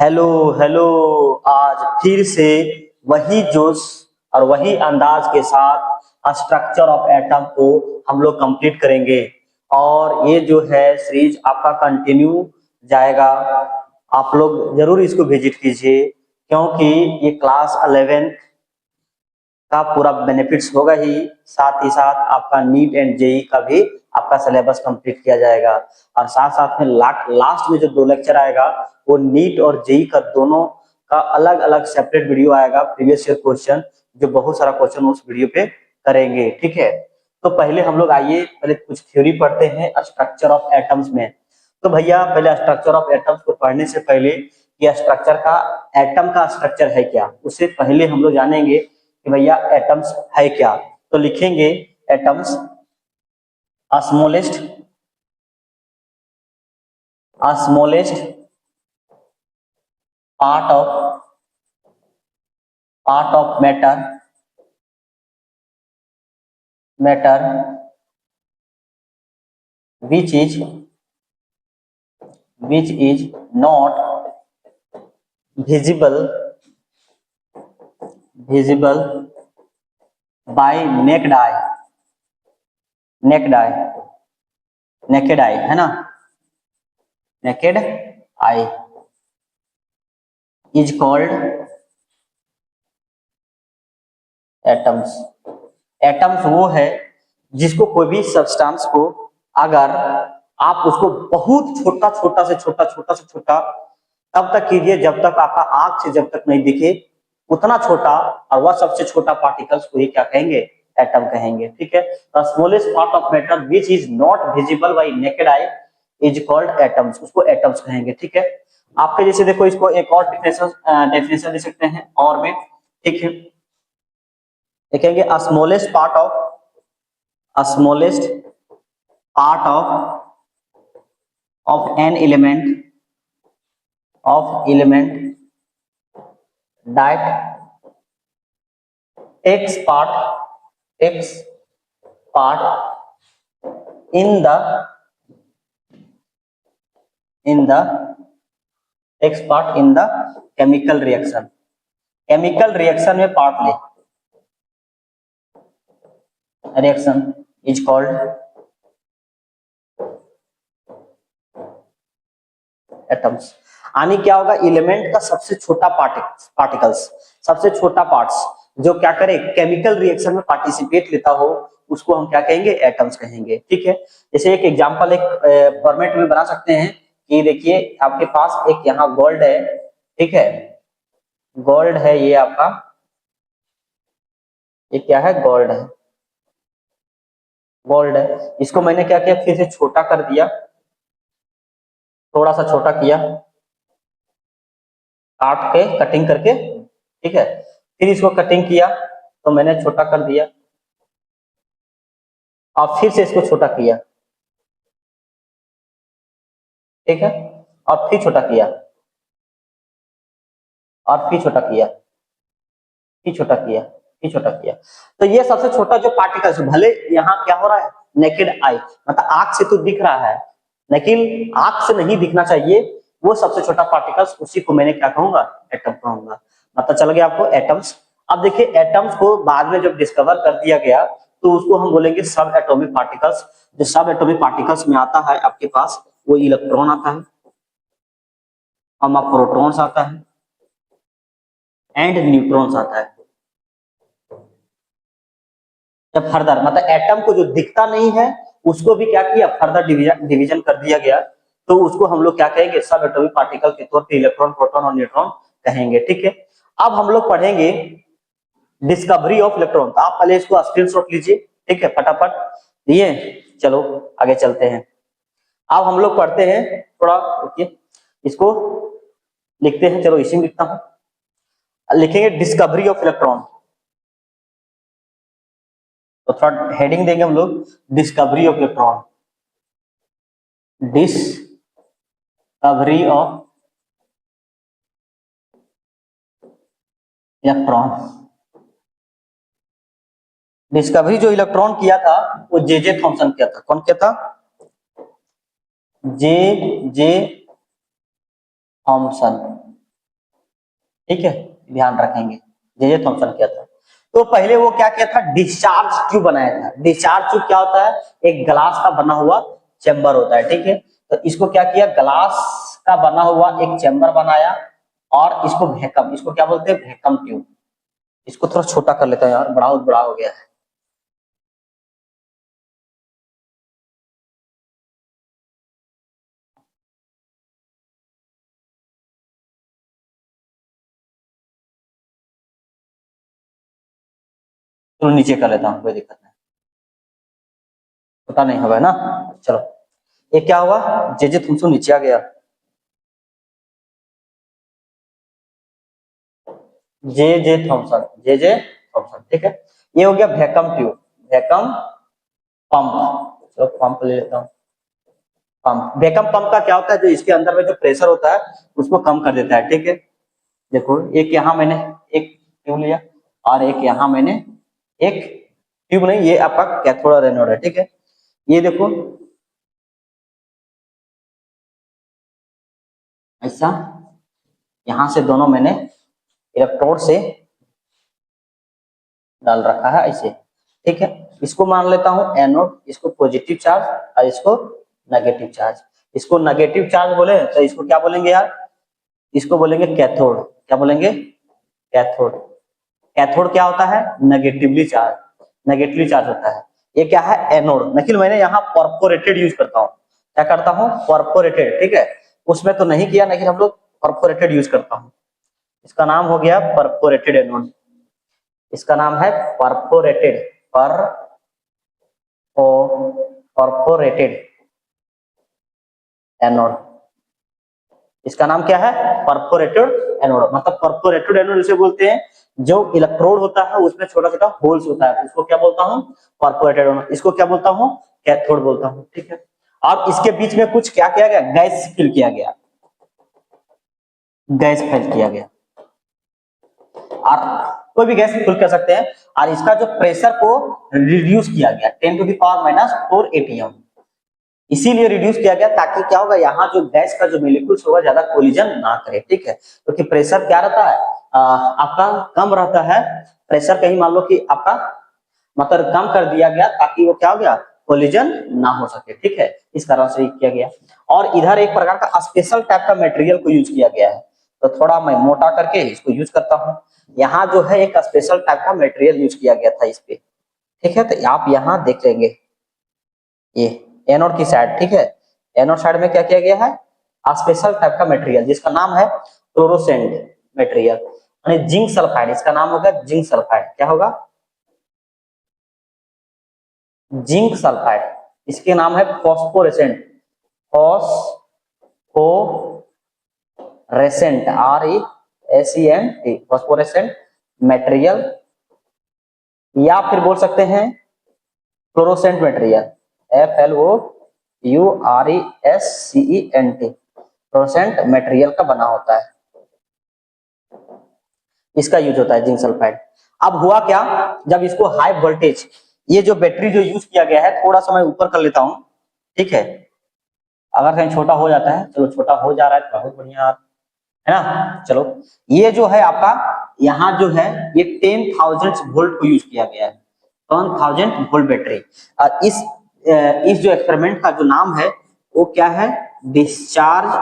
Hello hello. आज फिर से वही जोश और वही अंदाज के साथ स्ट्रक्चर ऑफ एटम को हम लोग कंप्लीट करेंगे। और ये जो है सीरीज आपका कंटिन्यू जाएगा। आप लोग जरूर इसको विजिट कीजिए, क्योंकि ये क्लास 11 का पूरा बेनिफिट्स होगा ही, साथ ही साथ आपका नीट एंड जेई का भी आपका सिलेबस कंप्लीट किया जाएगा। और साथ साथ में लास्ट में जो 2 लेक्चर आएगा वो नीट और जेई का दोनों का अलग अलग सेपरेट वीडियो आएगा, प्रीवियस ईयर क्वेश्चन, जो बहुत सारा क्वेश्चन उस वीडियो पे करेंगे। ठीक है, तो पहले हम लोग आइए पहले कुछ थ्योरी पढ़ते हैं स्ट्रक्चर ऑफ एटम्स में। तो भैया पहले स्ट्रक्चर ऑफ एटम्स को पढ़ने से पहले ये स्ट्रक्चर का एटम का स्ट्रक्चर है क्या, उससे पहले हम लोग जानेंगे कि भैया एटम्स है क्या। तो लिखेंगे atoms smallest part of matter which is not visible by naked eye है ना, naked eye is called atoms. Atoms वो है जिसको कोई भी सब्सटेंस को अगर आप उसको बहुत छोटा छोटा से छोटा तब तक कीजिए जब तक आपका आंख से जब तक नहीं दिखे उतना छोटा, और वह सबसे छोटा पार्टिकल्स को ही क्या कहेंगे, एटम कहेंगे। ठीक है, smallest part of matter which is not visible bye naked I is called atoms, उसको एटम्स कहेंगे। ठीक है, आपके जैसे देखो इसको एक और डेफिनेशन दे सकते हैं और में। ठीक है, देखेंगे smallest part of an element that takes part in the chemical reaction में पार्ट ले, रिएक्शन इज कॉल्ड एटम्स। यानी क्या होगा, एलिमेंट का सबसे छोटा पार्टिकल्स, सबसे छोटा पार्ट्स जो क्या करे, केमिकल रिएक्शन में पार्टिसिपेट लेता हो, उसको हम क्या कहेंगे, एटम्स कहेंगे। ठीक है, जैसे एक एग्जांपल एक फॉर्मेट में बना सकते हैं कि देखिए आपके पास एक यहाँ गोल्ड है। ठीक है, गोल्ड है, ये आपका ये क्या है, गोल्ड है, गोल्ड है। इसको मैंने क्या किया, फिर से छोटा कर दिया, थोड़ा सा छोटा किया, काट के कटिंग करके। ठीक है, फिर इसको कटिंग किया तो मैंने छोटा कर दिया, और फिर से इसको छोटा किया। ठीक है, और फिर छोटा किया, और फिर छोटा किया, फिर छोटा किया, फिर छोटा किया। तो ये सबसे छोटा जो पार्टिकल्स, भले यहाँ क्या हो रहा है, नेकेड आई मतलब आंख से तो दिख रहा है, लेकिन आंख से नहीं दिखना चाहिए, वो सबसे छोटा पार्टिकल्स, उसी को मैंने क्या कहूंगा, एटम कहूंगा। मतलब चल गया आपको एटम्स। अब देखिए एटम्स को बाद में जब डिस्कवर कर दिया गया तो उसको हम बोलेंगे सब एटॉमिक पार्टिकल्स। जो सब एटॉमिक पार्टिकल्स में आता है आपके पास, वो इलेक्ट्रॉन आता है, प्रोटॉन्स आता है एंड न्यूट्रॉन्स आता है। जब फर्दर मतलब एटम को जो दिखता नहीं है उसको भी क्या किया, फर्दर डिवीजन कर दिया गया, तो उसको हम लोग क्या कहेंगे, सब एटॉमिक पार्टिकल के तौर पे इलेक्ट्रॉन, प्रोटॉन और न्यूट्रॉन कहेंगे। ठीक है, अब हम लोग पढ़ेंगे डिस्कवरी ऑफ इलेक्ट्रॉन। तो आप पहले इसको स्क्रीनशॉट लीजिए। ठीक है, फटाफट लिए, चलो आगे चलते हैं। अब हम लोग पढ़ते हैं, थोड़ा रुकिए, इसको लिखते हैं, चलो इसी में लिखता हूं, लिखेंगे डिस्कवरी ऑफ इलेक्ट्रॉन। तो थोड़ा हेडिंग देंगे हम लोग, discovery of electron, discovery of electron. Discovery जो इलेक्ट्रॉन किया था वो जे थॉमसन किया था। कौन किया था, जे थॉमसन। ठीक है, ध्यान रखेंगे। जे थॉमसन किया था। तो पहले वो क्या किया था, डिस्चार्ज ट्यूब बनाया था। डिस्चार्ज ट्यूब क्या होता है, एक ग्लास का बना हुआ चेम्बर होता है, ठीक है। तो इसको क्या किया, ग्लास का बना हुआ एक चेम्बर बनाया और इसको वैक्यूम, इसको क्या बोलते हैं, वैक्यूम ट्यूब। इसको थोड़ा छोटा कर लेता है यार, बड़ा हो गया है। तो नीचे कर लेता हूँ, कोई दिक्कत नहीं, छोटा नहीं होगा ना। चलो, ये क्या हुआ, जे तुमसे नीचे आ गया, जे थॉमसन, जे थॉमसन, ठीक है। ये हो गया वैक्यूम ट्यूब, वैक्यूम पंप। चलो पंप ले लेता हूँ। पंप, वैक्यूम पंप का क्या होता है, जो इसके अंदर में जो प्रेशर होता है उसको कम कर देता है, ठीक है। देखो, एक यहाँ मैंने एक ट्यूब लिया और एक यहाँ मैंने एक ट्यूब, नहीं ये आपका कैथोड और एनोड है, ठीक है। ये देखो ऐसा, यहाँ से दोनों मैंने इलेक्ट्रोड से डाल रखा है ऐसे, ठीक है। इसको मान लेता हूँ एनोड, इसको पॉजिटिव चार्ज और इसको नेगेटिव चार्ज। इसको नेगेटिव चार्ज बोले तो इसको क्या बोलेंगे यार, इसको बोलेंगे कैथोड। क्या बोलेंगे, कैथोड। कैथोड क्या होता है, नेगेटिवली चार्ज, नेगेटिवली चार्ज होता है। ये क्या है, एनोड। लेकिन मैंने यहाँ परफोरेटेड यूज करता हूँ, क्या करता हूँ, परफोरेटेड, ठीक है। उसमें तो नहीं किया, लेकिन हम लोग परफोरेटेड यूज करता हूँ। इसका नाम हो गया परफोरेटेड एनोड। इसका नाम है परफोरेटेड, परफोरेटेड एनोड। इसका नाम क्या है, परफोरेटेड एनोड। मतलब परफोरेटेड एनोड इसे बोलते हैं, जो इलेक्ट्रोड होता है उसमें छोटा छोटा होल्स होता है, उसको क्या बोलता हूँ, परफोरेटेड एनोड। इसको क्या बोलता हूँ, कैथोड बोलता हूँ, ठीक है। अब इसके बीच में कुछ क्या किया गया, गैस फिल किया गया, गैस फिल किया गया, और कोई भी गैस फिल कर सकते हैं। और इसका जो प्रेशर को रिड्यूस किया गया 10⁻⁻⁴ एटीएम, इसीलिए रिड्यूस किया गया ताकि क्या होगा, यहाँ जो गैस का जो मोलिक्यूल्स होगा ज्यादा कोलिजन ना करे, ठीक है। क्योंकि प्रेशर क्या रहता है, आपका कम रहता है। प्रेशर कहीं मान लो कि आपका मतलब कम कर दिया गया ताकि वो क्या हो गया, कोलिजन ना हो सके, ठीक है। इस कारण से किया गया। और इधर एक प्रकार का स्पेशल टाइप का मटेरियल को यूज किया गया है, तो थोड़ा मैं मोटा करके इसको यूज करता हूँ। यहाँ जो है एक स्पेशल टाइप का मटेरियल यूज किया गया था इस पे, ठीक है। तो आप यहाँ देख लेंगे, ये एनोड की साइड, ठीक है। एनोड साइड में क्या किया गया है, स्पेशल टाइप का मटेरियल जिसका नाम है फ्लोरोसेंट मटेरियल, यानी जिंक सल्फाइड। इसका नाम होगा जिंक सल्फाइड। क्या होगा, जिंक सल्फाइड। इसके नाम है phosphorescent, phosphorescent, RESENT, phosphorescent material, या फिर बोल सकते हैं fluorescent material, FLOURESCENT, fluorescent material का बना होता है, इसका यूज होता है जिंक सल्फाइड। अब हुआ क्या, जब इसको हाई वोल्टेज, ये जो बैटरी जो यूज किया गया है, थोड़ा सा मैं ऊपर कर लेता हूं, ठीक है। अगर कहीं छोटा हो जाता है, चलो छोटा हो जा रहा है तो बहुत बढ़िया है ना। चलो, ये जो है आपका यहाँ जो है ये 10,000 वोल्ट को यूज किया गया है, 10,000 वोल्ट बैटरी। और इस जो एक्सपेरिमेंट का जो नाम है वो क्या है, discharge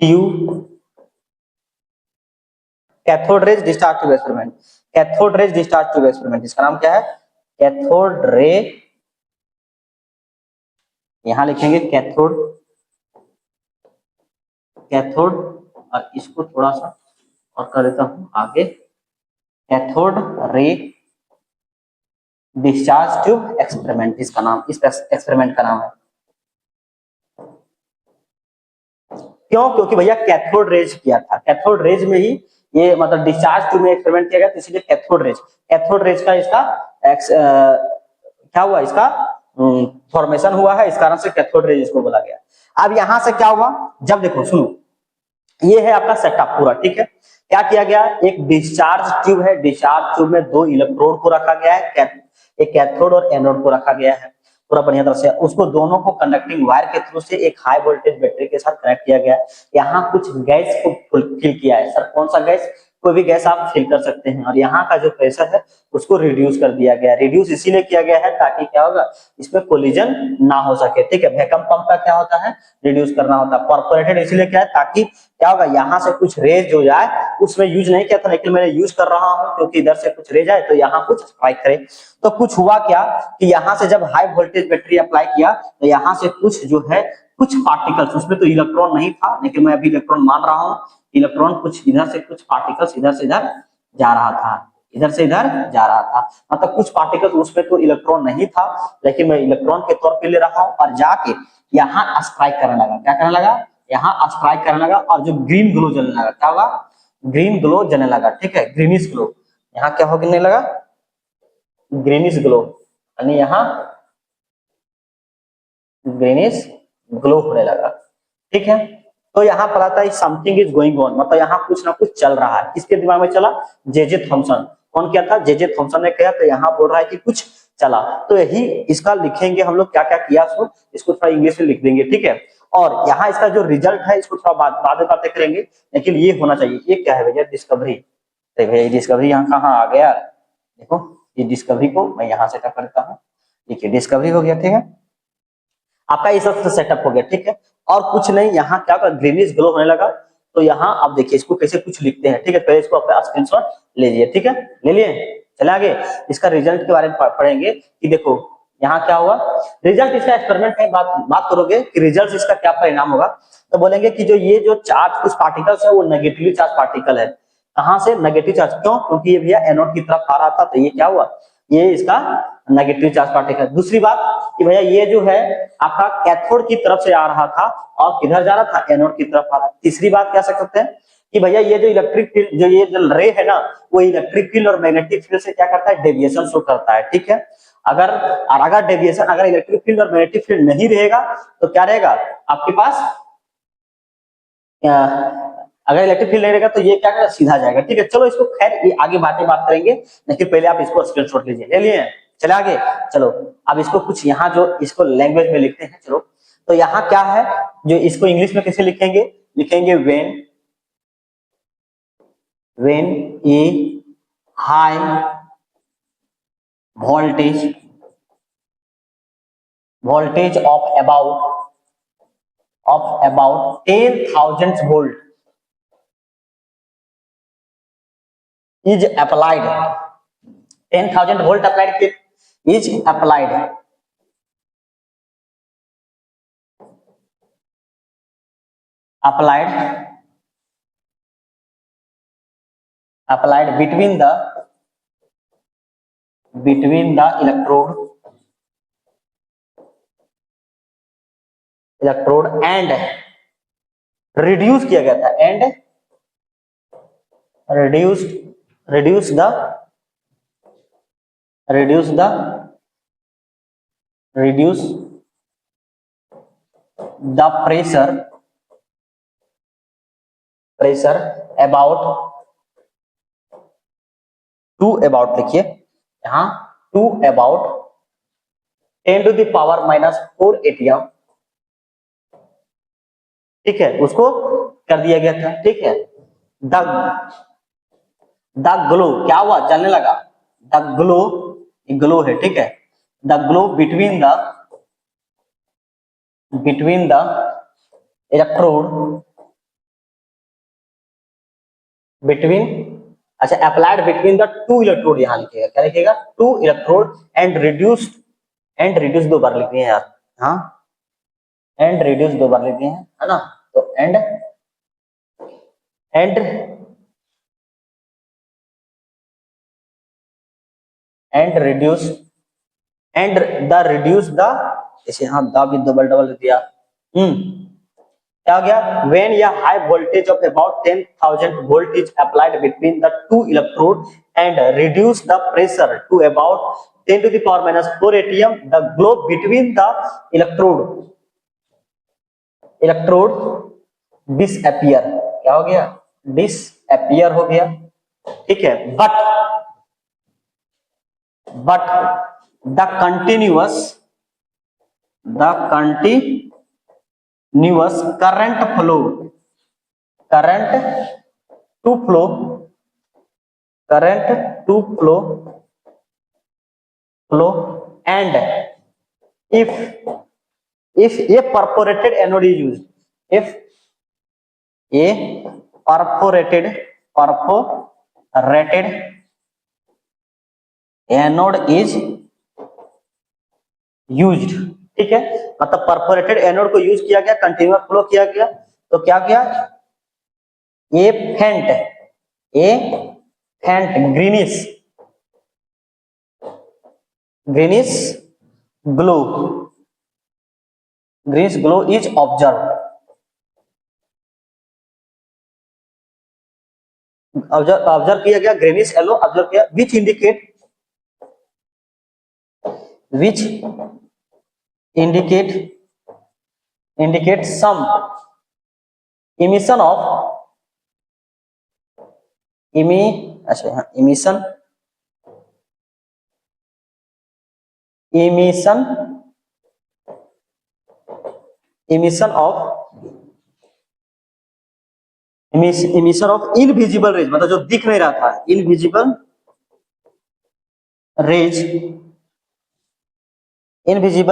tube, cathode rays discharge tube experiment, cathode rays discharge tube experiment. इसका नाम क्या है, कैथोड रे, यहां लिखेंगे कैथोड, कैथोड, और इसको थोड़ा सा और कर देता हूं आगे, cathode ray discharge tube experiment, इसका नाम, इस एक्सपेरिमेंट का नाम है। क्यों, क्योंकि भैया कैथोड रेज किया था, कैथोड रेज में ही ये मतलब डिस्चार्ज ट्यूब में एक्सपेरिमेंट किया गया, तो इसलिए कैथोड रेज, कैथोड रेज का इसका क्या हुआ, इसका फॉर्मेशन हुआ है, इस कारण से कैथोड रेज इसको बोला गया। अब यहां से क्या हुआ, जब देखो सुनो, ये है आपका सेटअप पूरा, ठीक है। क्या किया गया, एक डिस्चार्ज ट्यूब है, डिस्चार्ज ट्यूब में दो इलेक्ट्रोड को रखा गया है, एक कैथोड और एनोड को रखा गया है। पूरा बढ़िया तरह से, उसको दोनों को कंडक्टिंग वायर के थ्रू से एक हाई वोल्टेज बैटरी के साथ कनेक्ट किया गया है। यहाँ कुछ गैस को फिल किया है। सर कौन सा गैस? कोई भी गैस आप फिल कर सकते हैं। और यहाँ का जो प्रेशर है उसको रिड्यूस कर दिया गया है। रिड्यूस इसीलिए किया गया है ताकि क्या होगा, इसमें कोलिजन ना हो सके। ठीक है, वैक्यूम पंप का क्या होता है, रिड्यूस करना होता है। परफोरेटेड इसलिए क्या है, ताकि क्या होगा, यहाँ से कुछ रेज जो जाए, उसमें यूज नहीं किया था लेकिन मैंने यूज कर रहा हूँ क्योंकि इधर से कुछ रेज आए तो यहाँ कुछ स्ट्राइक करे। तो कुछ हुआ क्या कि यहाँ से जब हाई वोल्टेज बैटरी अप्लाई किया तो यहाँ से कुछ जो है, कुछ पार्टिकल्स, उसमें तो इलेक्ट्रॉन नहीं था लेकिन मैं अभी इलेक्ट्रॉन मान रहा हूँ, इलेक्ट्रॉन कुछ इधर से, कुछ पार्टिकल्स इधर से इधर जा रहा था, इधर से इधर जा रहा था। मतलब कुछ पार्टिकल्स, उसमें तो इलेक्ट्रॉन नहीं था लेकिन मैं इलेक्ट्रॉन के तौर पे ले रहा हूँ, और जाके यहाँ स्ट्राइक करने लगा। क्या करने लगा? यहाँ स्ट्राइक करने लगा, और जो ग्रीन ग्लो जलने लगा। क्या होगा? ग्रीन ग्लो जलने लगा। ठीक है, ग्रीनिश ग्लो। यहाँ क्या होने लगा? ग्रीनिश ग्लो, यानी यहाँ ग्रीनिश ग्लो होने लगा। ठीक है, तो यहाँ पर आता है समथिंग इज गोइंग ऑन, मतलब यहाँ कुछ ना कुछ चल रहा है। किसके दिमाग में चला? J Thomson. कौन किया था? जे थॉमसन ने किया। तो यहाँ बोल रहा है कि कुछ चला, तो यही इसका लिखेंगे हम लोग क्या क्या किया, इसको थोड़ा इंग्लिश में लिख देंगे। ठीक है, और यहाँ इसका जो रिजल्ट है इसको थोड़ा बाद में बातें करेंगे, लेकिन ये होना चाहिए। ये क्या है भैया? डिस्कवरी। भैया ये डिस्कवरी यहाँ कहाँ आ गया? देखो, ये डिस्कवरी को मैं यहाँ से क्या करता हूँ, देखिए डिस्कवरी हो गया। ठीक है, आपका ये सब सेटअप हो गया। ठीक है, और कुछ नहीं, यहाँ क्या ग्रीनिश ग्लो होने लगा। तो यहाँ आप देखिए इसको कैसे कुछ लिखते हैं। ठीक है, पहले इसको अपना स्क्रीनशॉट लीजिए। ठीक है, ले लिए? चले आगे, इसका रिजल्ट के बारे में पढ़ेंगे कि देखो यहाँ क्या हुआ। रिजल्ट इसका एक्सपेरिमेंट है, बात करोगे कि रिजल्ट इसका क्या परिणाम होगा, तो बोलेंगे कि जो ये जो चार्ज कुछ पार्टिकल्स है वो नेगेटिवली चार्ज पार्टिकल है। कहां से नेगेटिव चार्ज? क्यों? क्योंकि ये भैया एनोड की तरफ आ रहा था, तो ये क्या हुआ, ये इसका नेगेटिव चार्ज पार्टिकल। दूसरी बात कि भैया ये जो है आपका कैथोड की तरफ से आ रहा था और किधर जा रहा था? एनोड की तरफ आ रहा था। तीसरी बात क्या सकते हैं कि भैया ये जो इलेक्ट्रिक फील्ड, जो ये जो रे है ना, वो इलेक्ट्रिक फील्ड और मैग्नेटिक फील्ड से क्या करता है? डेविएशन शो करता है। ठीक है, अगर डेविएशन, अगर इलेक्ट्रिक फील्ड और मैग्नेटिक फील्ड नहीं रहेगा तो क्या रहेगा आपके पास? अगर इलेक्ट्रिक फील्ड नहीं रहेगा तो ये क्या करेगा? सीधा जाएगा। ठीक है, चलो इसको खैर ये आगे बात करेंगे, लेकिन पहले आप इसको स्क्रीनशॉट लीजिए। ले लिए? चले आगे, चलो अब इसको कुछ यहाँ जो इसको लैंग्वेज में लिखते हैं। चलो, तो यहाँ क्या है, जो इसको इंग्लिश में कैसे लिखेंगे? लिखेंगे when A high voltage of about 10,000 volt is applied, 10,000 volt applied is applied between the electrode and reduce किया गया था, and reduce the pressure about लिखिए यहाँ to about 10 to the power minus 4 atm। ठीक है, उसको कर दिया गया था। ठीक है, द ग्लो क्या हुआ? जलने लगा। द ग्लो है। ठीक है, the glow between the electrode अच्छा applied between the two electrode, यहाँ लिखेगा। क्या लिखेगा? टू इलेक्ट्रोड एंड रिड्यूस दो बार लिख दिए यार। हाँ, एंड रिड्यूस दो बार लिख दिए हैं, है ना? तो एंड रिड्यूस द इसे हाँ द भी डबल दिया। क्या हो गया? when a high voltage of about 10,000 volt is applied between the two electrode and reduce the pressure to about 10 to the power minus 4 atm, the glow between the electrode disappear। क्या हो गया? disappear हो गया। ठीक है, but the continuous the continuous current flow, current to flow, current to flow and if a perforated anode is used, if a perforated anode is used, ठीक है, मतलब परफोरेटेड एनोड को यूज किया गया, कंटिन्यूअस फ्लो किया गया, तो क्या किया, a faint greenish glow is observe, observe किया गया, ग्रीनिश येलो ऑब्जर्व किया, which indicate some emission of emission of invisible rays, मतलब जो दिख नहीं रहा था, invisible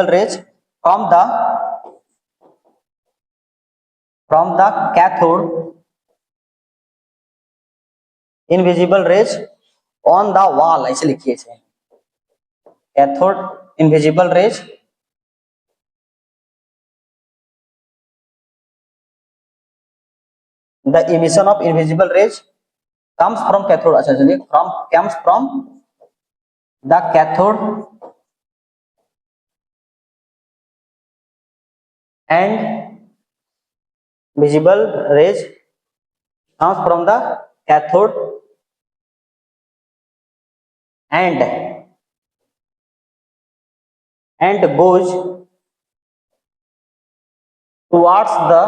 rays from the cathode, invisible rays on the wall, ऐसे लिखिए, cathode invisible rays the emission of invisible rays comes from cathode, अच्छा चलिए, comes from the cathode and visible rays comes from the cathode and goes towards the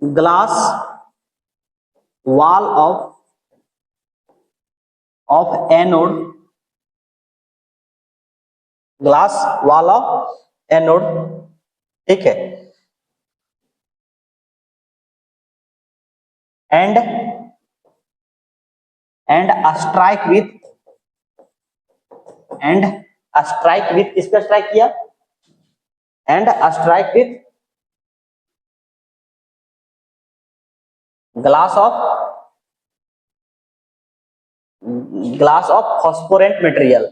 glass wall of anode, glass wall of anode, ठीक है, and strike with किस पे strike किया, and strike with glass of phosphorescent material,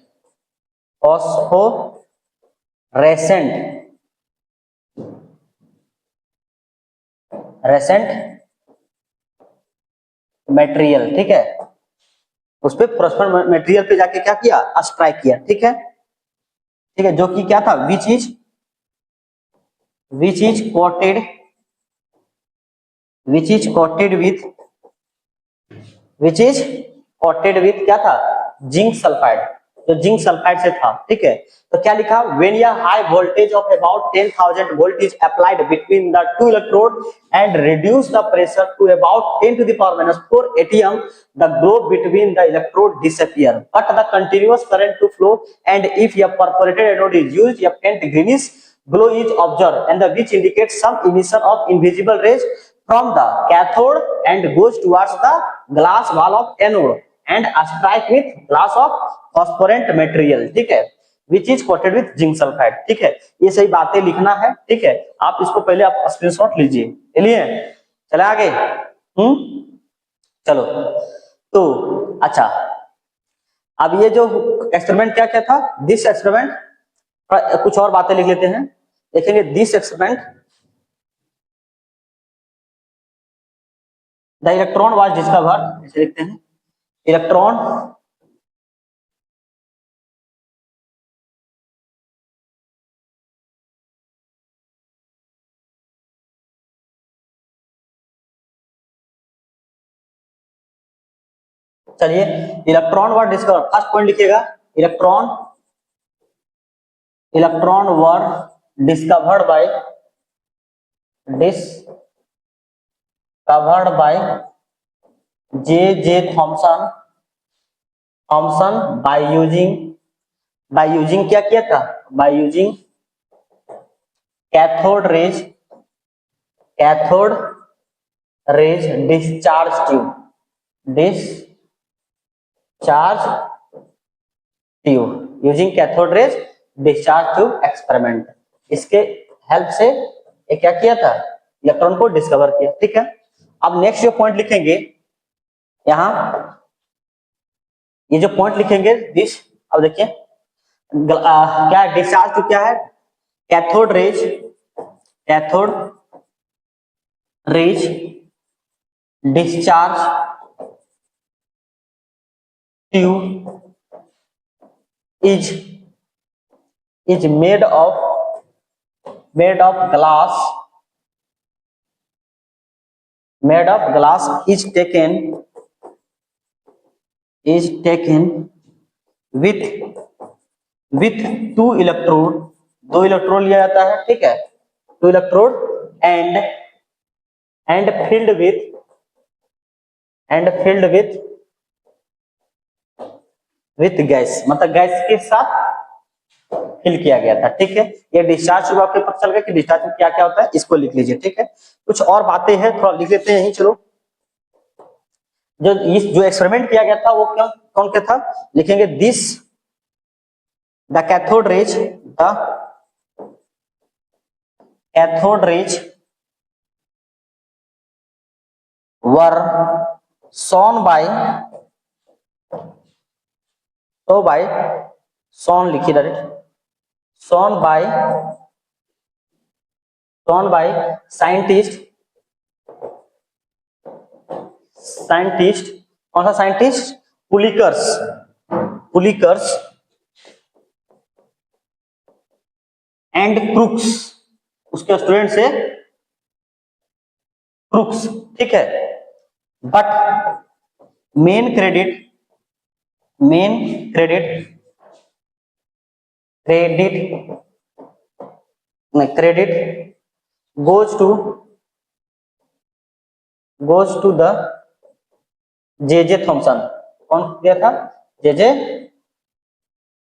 रेसेंट material, ठीक है, उस पे फॉस्फोरेंट मटेरियल पे जाके क्या किया, स्ट्राइक किया, ठीक है, जो कि क्या था, विच इज कोटेड विथ क्या था, जिंक सल्फाइड, जो जिंक सल्फाइड से था, ठीक है, तो क्या लिखा, व्हेन या high voltage of about 10,000 volt is applied between the two electrode and reduce the pressure to about 10 to the power minus 4 atm, the glow between the electrode disappear but the continuous current to flow, and if a perforated anode is used, a faint greenish glow is observed and the which indicates some emission of invisible rays from the cathode and goes towards the glass wall of anode and strike with glass of phosphorant material, ठीक है, which is coated with zinc sulfide, ठीक है, ये सही बातें लिखना है, ठीक है, आप इसको पहले आप स्क्रीनशॉट लीजिए, चलिए चले आगे, चलो, तो अच्छा, अब ये जो एक्सपेरिमेंट क्या क्या था, दिस एक्सपेरिमेंट, कुछ और बातें लिख लेते हैं, देखेंगे, this experiment the electron was discovered, ऐसे लिखते हैं, इलेक्ट्रॉन चलिए, electron was discovered, first point लिखिएगा, electron were discovered by J Thomson Thomson by using क्या किया था, by using cathode rays discharge tube using cathode rays discharge tube experiment. इसके help से ये क्या किया था, इलेक्ट्रॉन को डिस्कवर किया। ठीक है, अब नेक्स्ट जो पॉइंट लिखेंगे यहाँ, ये जो पॉइंट लिखेंगे दिस, अब देखिए क्या डिस्चार्ज ट्यूब क्या है, cathode rays discharge tube is made of glass is taken with two electrode, दो इलेक्ट्रोड लिया जाता है। ठीक है, two electrode and filled with gas, मतलब गैस के साथ फिल किया गया था। ठीक है, ये डिस्चार्ज ट्यूब आपके पता चल गया कि डिस्चार्ज ट्यूब क्या क्या होता है, इसको लिख लीजिए। ठीक है, कुछ और बातें हैं थोड़ा लिख लेते हैं यहीं। चलो, जो एक्सपेरिमेंट किया गया था वो कौन क्या था, लिखेंगे this the cathode raise were shown shown लिखिए डायरेक्ट, शोन बाय साइंटिस्ट, कौन सा साइंटिस्ट, पुलिकर्स एंड क्रूक्स, उसके स्टूडेंट से क्रूक्स। ठीक है, but main credit goes to the J Thomson. कौन दिया था, जे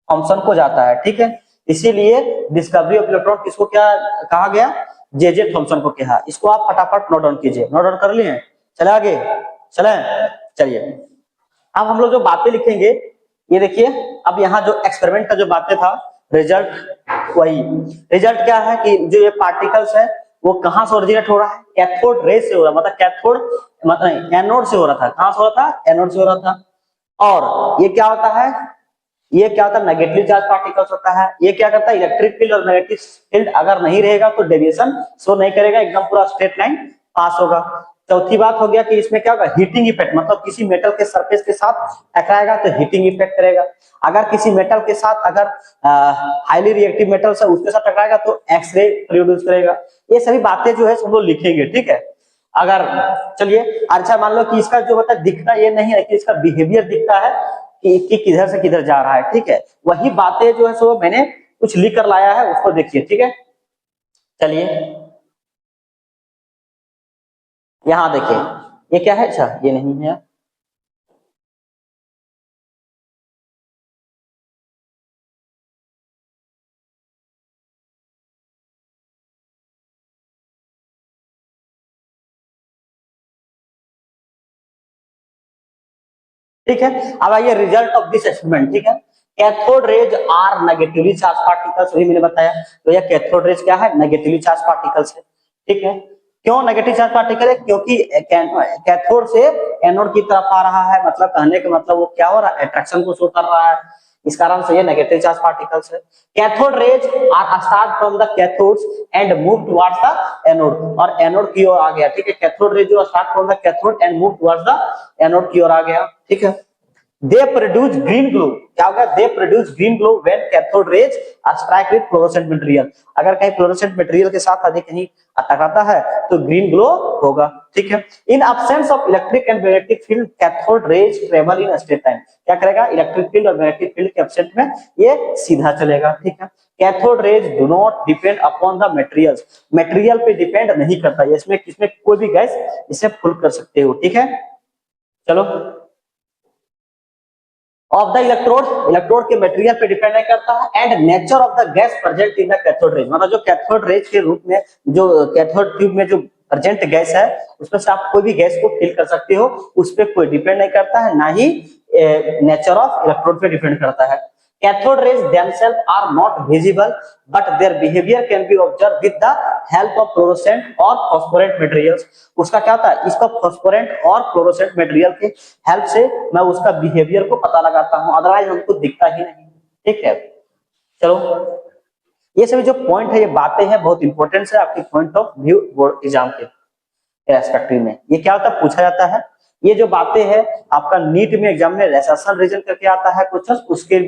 थॉमसन को जाता है। ठीक है, इसीलिए डिस्कवरी ऑफ इलेक्ट्रॉन किसको क्या कहा गया, जे थॉमसन को कहा। इसको आप फटाफट नोट डाउन कीजिए, नोट डाउन कर लिए, चले आगे चले। चलिए, अब हम लोग जो बातें लिखेंगे ये देखिए, अब यहाँ जो एक्सपेरिमेंट का जो बातें था, रिजल्ट वही रिजल्ट क्या है कि जो ये पार्टिकल्स है वो कहां से ओरिजिनेट हो रहा है, कैथोड रे से हो रहा है, मतलब कैथोड मतलब एनोड से हो रहा था। कहां से हो रहा था, एनोड से हो रहा था। और ये क्या होता है, ये क्या होता है, नेगेटिव चार्ज पार्टिकल्स होता है। ये क्या करता है, इलेक्ट्रिक फील्ड और मैग्नेटिक फील्ड अगर नहीं रहेगा तो डेविएशन शो नहीं करेगा, एकदम पूरा स्ट्रेट लाइन पास होगा। चौथी बात हो गया कि इसमें क्या होगा, हीटिंग इफेक्ट, मतलब किसी मेटल के सरफेस के साथ टकराएगा तो हीटिंग इफेक्ट करेगा। अगर किसी मेटल के साथ अगर हाईली रिएक्टिव मेटल से उसके साथ टकराएगा तो एक्सरे प्रोड्यूस करेगा। ये सभी बातें जो है सब लोग लिखेंगे। ठीक है, अगर चलिए अच्छा मान लो कि इसका जो होता है दिखता ये नहीं है कि इसका बिहेवियर दिखता है कि किधर से किधर जा रहा है। ठीक है, वही बातें जो है सो मैंने कुछ लिख कर लाया है, उसको देखिए। ठीक है, चलिए यहाँ देखिए, ये क्या है, अच्छा ये नहीं है, ठीक है। अब आइए रिजल्ट ऑफ दिस एक्सपेरिमेंट। ठीक है, cathode rays are negatively charge particles, वही मैंने बताया। तो यह कैथोड रेज क्या है, नेगेटिवली चार्ज पार्टिकल्स है। ठीक है, क्यों नेगेटिव चार्ज पार्टिकल है, क्योंकि कैथोड से एनोड की तरफ आ रहा है, मतलब कहने का मतलब वो क्या हो रहा है, अट्रैक्शन को शो कर रहा है, इस कारण से ये नेगेटिव चार्ज पार्टिकल्स है। Cathode rays are start from the cathodes and move towards the anode, और एनोड की ओर आ गया। ठीक है, कैथोड रेज जो start from the cathode and move towards the anode की ओर आ गया। ठीक है, they produce green glow, क्या होगा, they produce green glow when cathode rays strike with fluorescent material। अगर कहीं फ्लोरोसेंट मटेरियल के साथ अधिक कहीं टकराता है तो ग्रीन ग्लो होगा। ठीक है, इन absence of electric and magnetic field cathode rays travel in a straight line, क्या करेगा, इलेक्ट्रिक फील्ड और मैग्नेटिक फील्ड के एब्सेंट में ये सीधा चलेगा। ठीक है, cathode raise do not depend upon the materials, material पे डिपेंड नहीं करता, इसमें किसमें कोई भी गैस इसे फुल कर सकते हो। ठीक है, चलो ऑफ द इलेक्ट्रोड, इलेक्ट्रोड के मटेरियल पे डिपेंड नहीं करता है। And nature of the gas present in the cathode raise, मतलब जो कैथोड रेज के रूप में, जो कैथोड ट्यूब में जो प्रेजेंट गैस है, उसमें से आप कोई भी गैस को फिल कर सकते हो, उस पर कोई डिपेंड नहीं करता है, ना ही नेचर ऑफ इलेक्ट्रोड पे डिपेंड करता है। Cathode raise themselves are not visible, but their behavior can be observed with the help of fluorescent और phosphorescent materials। उसका क्या होता है, इसका फॉस्फोरेंट और फ्लोरोसेंट मटेरियल के हेल्प से मैं उसका बिहेवियर को पता लगाता हूं, अदरवाइज हमको दिखता ही नहीं। ठीक है, चलो ये सभी जो पॉइंट है, ये बातें हैं, बहुत इंपॉर्टेंट है आपके point of view board exam के रेस्पेक्टिव में। ये क्या होता है, पूछा जाता है। ये जो बातें हैं आपका नीट में एग्जाम में एसेशन रीजन करके आता है क्वेश्चन, उसके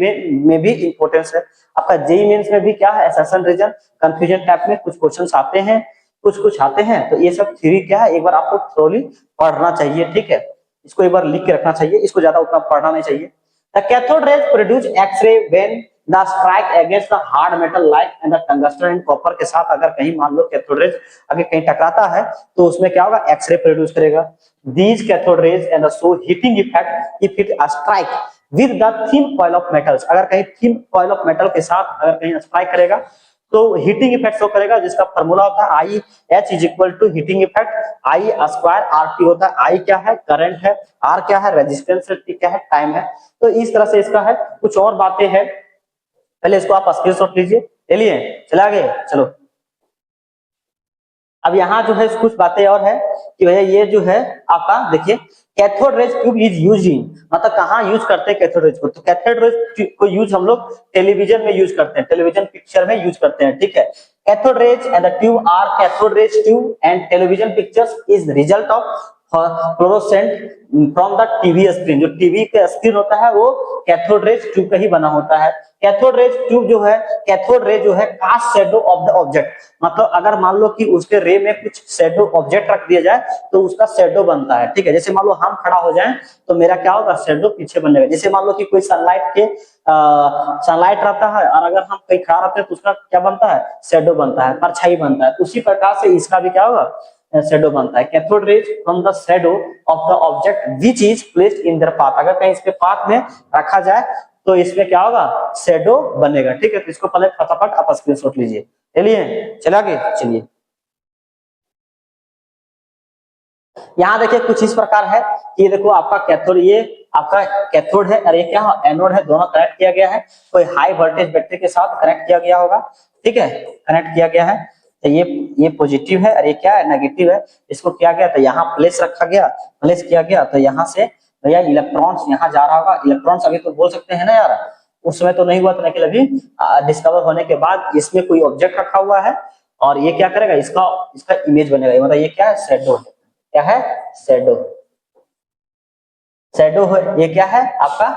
में भी इंपॉर्टेंस है। आपका जेईई मेंस में भी क्या है, एसेशन रीजन कंफ्यूजन टाइप में कुछ क्वेश्चंस आते हैं, कुछ आते हैं। तो ये सब थ्योरी क्या है, एक बार आपको थोड़ी पढ़ना चाहिए। ठीक है, इसको एक बार लिख के रखना चाहिए, इसको ज्यादा उतना पढ़ना नहीं चाहिए। The cathode rays produce x ray when the strike against the hard metal like and the tungsten and copper के साथ अगर कहीं मान लो कैथोड रेज अगर कहीं टकराता है तो उसमें क्या होगा, एक्सरे प्रोड्यूस करेगा। These cathode rays and show heating effect if it strike with the thin coil of metals। अगर कहीं thin coil of metal के साथ अगर कहीं स्ट्राइक करेगा तो हीटिंग इफेक्ट शो करेगा, जिसका फॉर्मूला होता है I H is equal to heating effect I square R T होता है। आई क्या है, करंट है, आर क्या है, रेजिस्टेंस है, टी क्या है, टाइम है। तो इस तरह से इसका है। कुछ और बातें हैं, पहले इसको आप स्क्रीनशॉट लीजिए। चलिए चला आगे, चलो अब यहाँ जो है कुछ बातें और है कि भैया ये जो है आपका देखिए, cathode rays tube is use in, मतलब कहाँ यूज करते हैं कैथोड रेज को, तो कैथोड रेज को यूज हम लोग टेलीविजन में यूज करते हैं, टेलीविजन पिक्चर में यूज करते हैं। ठीक है, cathode rays and the tube are cathode rays tube and television pictures is result of fluorescent from the TV screen. जो टीवी का स्क्रीन होता है वो कैथोड रेज ट्यूब का ही बना होता है। कैथोड रेज ट्यूब जो है, कैथोड रे जो है cast shadow of the object, मतलब अगर मान लो कि उसके रे में कुछ शैडो ऑब्जेक्ट रख दिया जाए तो उसका शैडो बनता है। ठीक है, जैसे मान लो हम खड़ा हो जाएं तो मेरा क्या होगा, शैडो पीछे बनेगा। जैसे मान लो कि कोई सनलाइट के सनलाइट रहता है और अगर हम कहीं खड़ा रहते हैं तो उसका क्या बनता है, शैडो बनता है, परछाई बनता है। उसी प्रकार से इसका भी क्या होगा, शैडो बनता है। Cathode raise from the shadow of the object which is placed in their path, अगर कहीं इसके पाथ में रखा जाए तो इसमें क्या होगा, शैडो बनेगा। ठीक है, तो इसको पहले फटाफट आप स्क्रीनशॉट लीजिए। चलिए चले आगे, चलिए यहाँ देखिए कुछ इस प्रकार है कि देखो आपका कैथोड, ये आपका कैथोड है और ये क्या है, एनोड है, दोनों कनेक्ट किया गया है। कोई हाई वोल्टेज बैटरी के साथ कनेक्ट किया गया होगा। ठीक है, कनेक्ट किया गया है। तो ये पॉजिटिव है और ये क्या है, नेगेटिव है। इसको किया गया तो यहाँ प्लेस रखा गया, प्लेस किया गया तो यहाँ से भैया इलेक्ट्रॉन्स यहाँ जा रहा होगा। इलेक्ट्रॉन्स अभी तो बोल सकते हैं ना यार, उस समय तो नहीं हुआ था, लेकिन अभी डिस्कवर होने के बाद इसमें कोई ऑब्जेक्ट रखा हुआ है और ये क्या करेगा, इसका इमेज बनेगा। मतलब ये क्या है, शैडो है। क्या है, शैडो, शैडो है। ये क्या है आपका,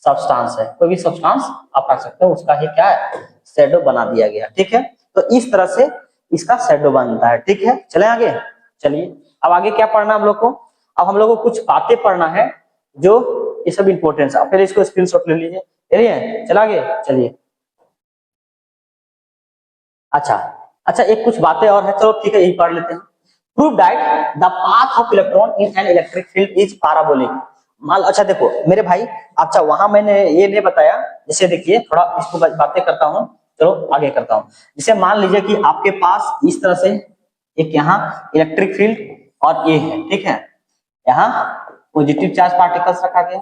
सब्सटेंस है, कोई भी सब्सटेंस आप रख सकते हो, उसका ही क्या है, शैडो बना दिया गया। ठीक है, तो इस तरह से इसका शैडो बनता है। ठीक है, चले आगे, चलिए अब आगे क्या पढ़ना हम लोग को, अब हम लोग को कुछ बातें पढ़ना है जो ये सब इंपॉर्टेंस है। पहले इसको स्क्रीनशॉट ले लीजिए। चलिए चला आगे, चलिए अच्छा अच्छा, एक कुछ बातें और है, चलो ठीक है यही पढ़ लेते हैं। Prove that the path of electron in an electric field is parabolic. मान अच्छा देखो मेरे भाई, अच्छा वहां मैंने ये नहीं बताया, जैसे देखिए थोड़ा इसको बातें करता हूँ, चलो आगे करता हूँ। जैसे मान लीजिए कि आपके पास इस तरह से एक यहाँ इलेक्ट्रिक फील्ड और ये है। ठीक है, यहाँ पॉजिटिव चार्ज पार्टिकल्स रखा गया,